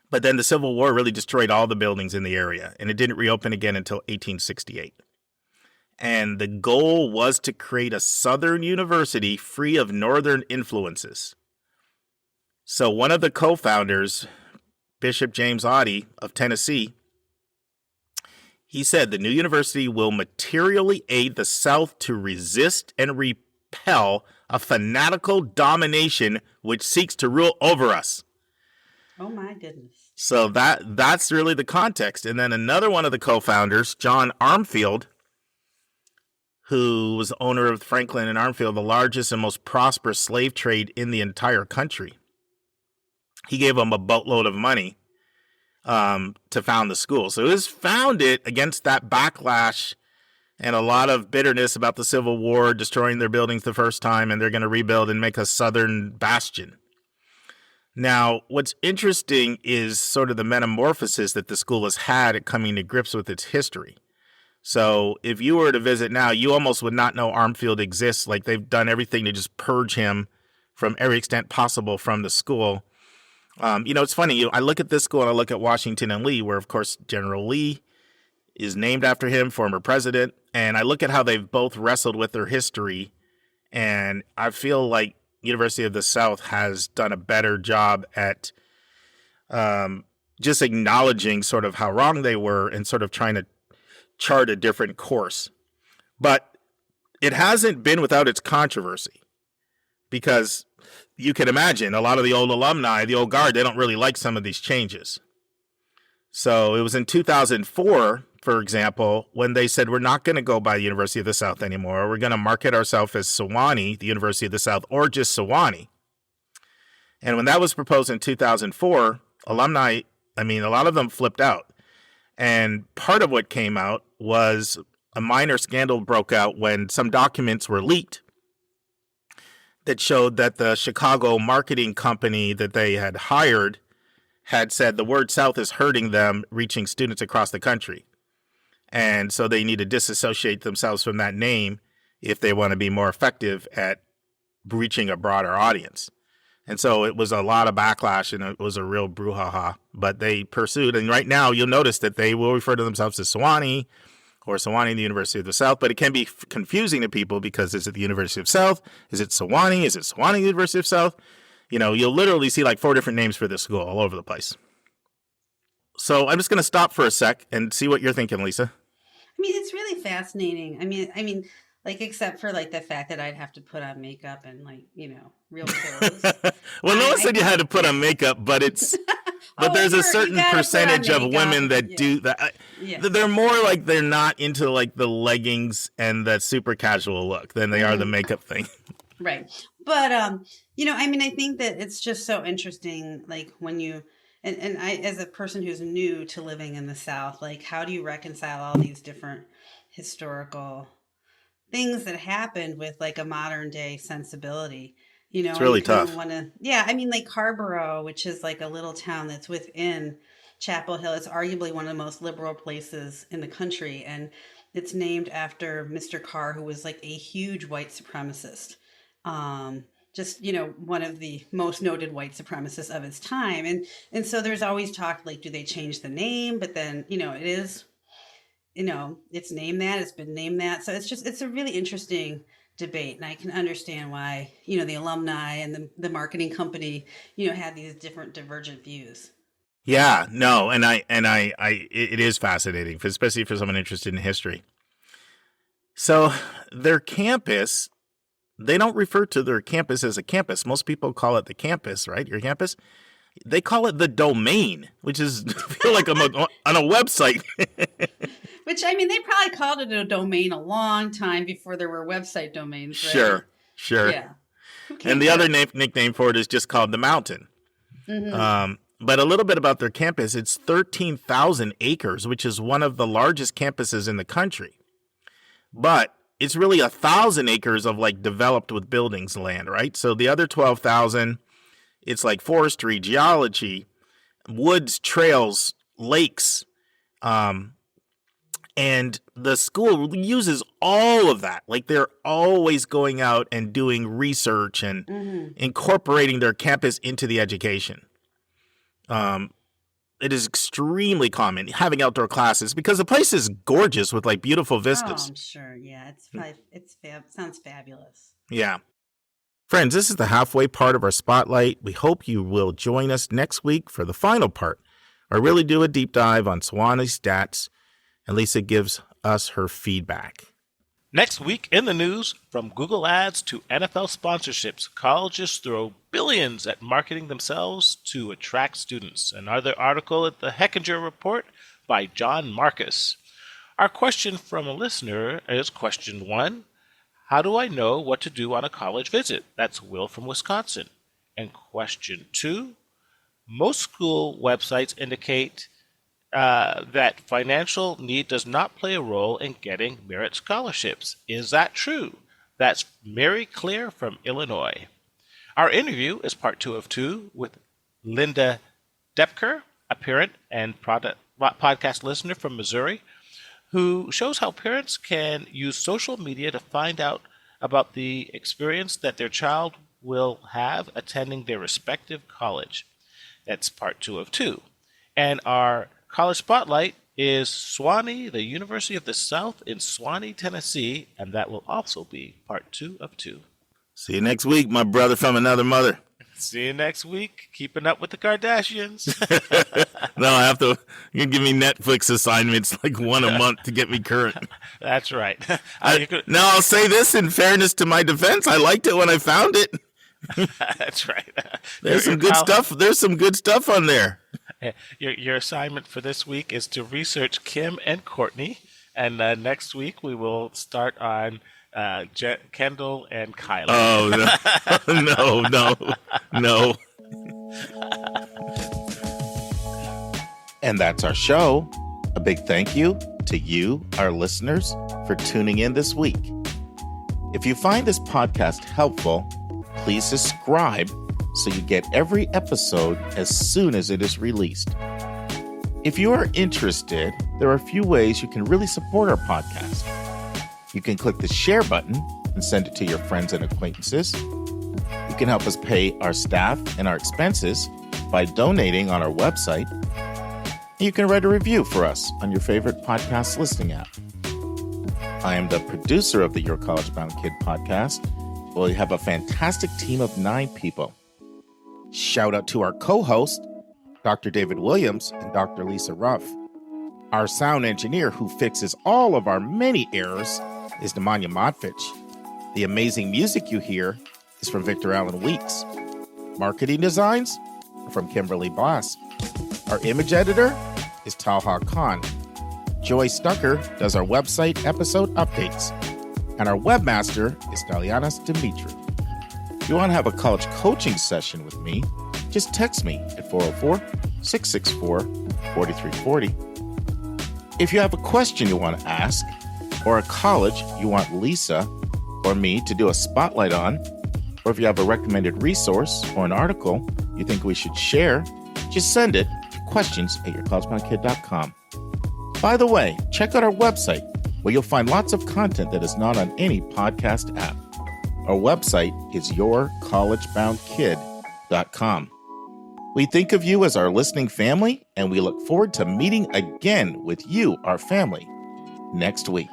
Speaker 1: But then the Civil War really destroyed all the buildings in the area, and it didn't reopen again until 1868. And the goal was to create a Southern university free of Northern influences. So one of the co-founders, Bishop James Oddie of Tennessee, he said the new university will materially aid the South to resist and repel a fanatical domination which seeks to rule over us.
Speaker 2: Oh my goodness.
Speaker 1: So that's really the context. And then another one of the co-founders, John Armfield, who was the owner of Franklin and Armfield, the largest and most prosperous slave trade in the entire country. He gave them a boatload of money to found the school. So it was founded against that backlash and a lot of bitterness about the Civil War, destroying their buildings the first time, and they're going to rebuild and make a Southern bastion. Now, what's interesting is sort of the metamorphosis that the school has had at coming to grips with its history. So if you were to visit now, you almost would not know Armfield exists. They've done everything to just purge him from every extent possible from the school. It's funny. I look at this school and I look at Washington and Lee, where, of course, General Lee is named after him, former president. And I look at how they've both wrestled with their history. And I feel like University of the South has done a better job at just acknowledging sort of how wrong they were and sort of trying to chart a different course. But it hasn't been without its controversy, because you can imagine a lot of the old alumni, the old guard, they don't really like some of these changes. So it was in 2004, for example, when they said, we're not going to go by University of the South anymore. We're going to market ourselves as Sewanee, the University of the South, or just Sewanee. And when that was proposed in 2004, alumni, a lot of them flipped out. And part of what came out was a minor scandal broke out when some documents were leaked that showed that the Chicago marketing company that they had hired had said the word South is hurting them reaching students across the country. And so they need to disassociate themselves from that name if they want to be more effective at reaching a broader audience. And so it was a lot of backlash, and it was a real brouhaha. But they pursued, and right now you'll notice that they will refer to themselves as Sewanee or Sewanee, the University of the South. But it can be confusing to people because is it the University of South? Is it Sewanee? Is it Sewanee University of South? You'll literally see like 4 different names for this school all over the place. So I'm just going to stop for a sec and see what you're thinking, Lisa.
Speaker 2: It's really fascinating. Like, except for like the fact that I'd have to put on makeup and real clothes.
Speaker 1: Well, Noah said you had to put on makeup, but there's a certain percentage of women that do that. Yeah. They're more like they're not into like the leggings and that super casual look than they are the makeup thing.
Speaker 2: Right. But, I think that it's just so interesting, like when you, and I, as a person who's new to living in the South, like how do you reconcile all these different historical things that happened with like a modern day sensibility?
Speaker 1: It's really tough.
Speaker 2: Like Harborough, which is like a little town that's within Chapel Hill. It's arguably one of the most liberal places in the country. And it's named after Mr. Carr, who was like a huge white supremacist. One of the most noted white supremacists of its time. And so there's always talk, like, do they change the name? But then, it is, it's named that, it's been named that. So it's a really interesting debate. And I can understand why, the alumni and the marketing company, had these different divergent views.
Speaker 1: Yeah, no. And it is fascinating, especially for someone interested in history. So their campus, they don't refer to their campus as a campus. Most people call it the campus, right? Your campus. They call it the domain, which is I feel like I'm on a website.
Speaker 2: Which, they probably called it a domain a long time before there were website domains, right?
Speaker 1: Sure. Yeah. And the other nickname for it is just called the Mountain. Mm-hmm. But a little bit about their campus. It's 13,000 acres, which is one of the largest campuses in the country. But it's really 1,000 acres of like developed with buildings land, right? So the other 12,000, it's like forestry, geology, woods, trails, lakes. And the school uses all of that. Like they're always going out and doing research and incorporating their campus into the education. It is extremely common having outdoor classes because the place is gorgeous with like beautiful vistas.
Speaker 2: Oh, I'm sure. Yeah, sounds fabulous.
Speaker 1: Yeah. Friends, this is the halfway part of our spotlight. We hope you will join us next week for the final part. I really do a deep dive on Sewanee stats, and Lisa gives us her feedback.
Speaker 3: Next week in the news, from Google Ads to NFL sponsorships, colleges throw billions at marketing themselves to attract students. Another article at the Hechinger Report by John Marcus. Our question from a listener is question 1. How do I know what to do on a college visit? That's Will from Wisconsin. And question 2. Most school websites indicate that financial need does not play a role in getting merit scholarships. Is that true? That's Mary Claire from Illinois. Our interview is part 2 of 2 with Lynda Doepker, a parent and podcast listener from Missouri, who shows how parents can use social media to find out about the experience that their child will have attending their respective college. That's part 2 of 2. And our College Spotlight is Sewanee, the University of the South in Sewanee, Tennessee, and that will also be part 2 of 2.
Speaker 1: See you next week, my brother from another mother.
Speaker 3: See you next week. Keeping up with the Kardashians.
Speaker 1: No, I have to. You give me Netflix assignments like one a month to get me current.
Speaker 3: That's right.
Speaker 1: Now I'll say this in fairness to my defense. I liked it when I found it.
Speaker 3: That's right.
Speaker 1: There's some good stuff. There's some good stuff on there.
Speaker 3: Your assignment for this week is to research Kim and Courtney, and next week we will start on Kendall and Kyla.
Speaker 1: Oh no. And that's our show. A big thank you to you, our listeners, for tuning in this week. If you find this podcast helpful, please subscribe so you get every episode as soon as it is released. If you are interested, there are a few ways you can really support our podcast. You can click the share button and send it to your friends and acquaintances. You can help us pay our staff and our expenses by donating on our website. And you can write a review for us on your favorite podcast listening app. I am the producer of the Your College Bound Kid podcast. We have a fantastic team of 9 people. Shout out to our co-host, Dr. David Williams and Dr. Lisa Ruff. Our sound engineer who fixes all of our many errors is Nemanja Motvich. The amazing music you hear is from Victor Allen Weeks. Marketing designs are from Kimberly Boss. Our image editor is Talha Khan. Joy Stucker does our website episode updates. And our webmaster is Dalianas Dimitri. If you want to have a college coaching session with me, just text me at 404-664-4340. If you have a question you want to ask, or a college you want Lisa or me to do a spotlight on, or if you have a recommended resource or an article you think we should share, just send it to questions@yourcollegeboundkid.com. By the way, check out our website where you'll find lots of content that is not on any podcast app. Our website is yourcollegeboundkid.com. We think of you as our listening family, and we look forward to meeting again with you, our family, next week.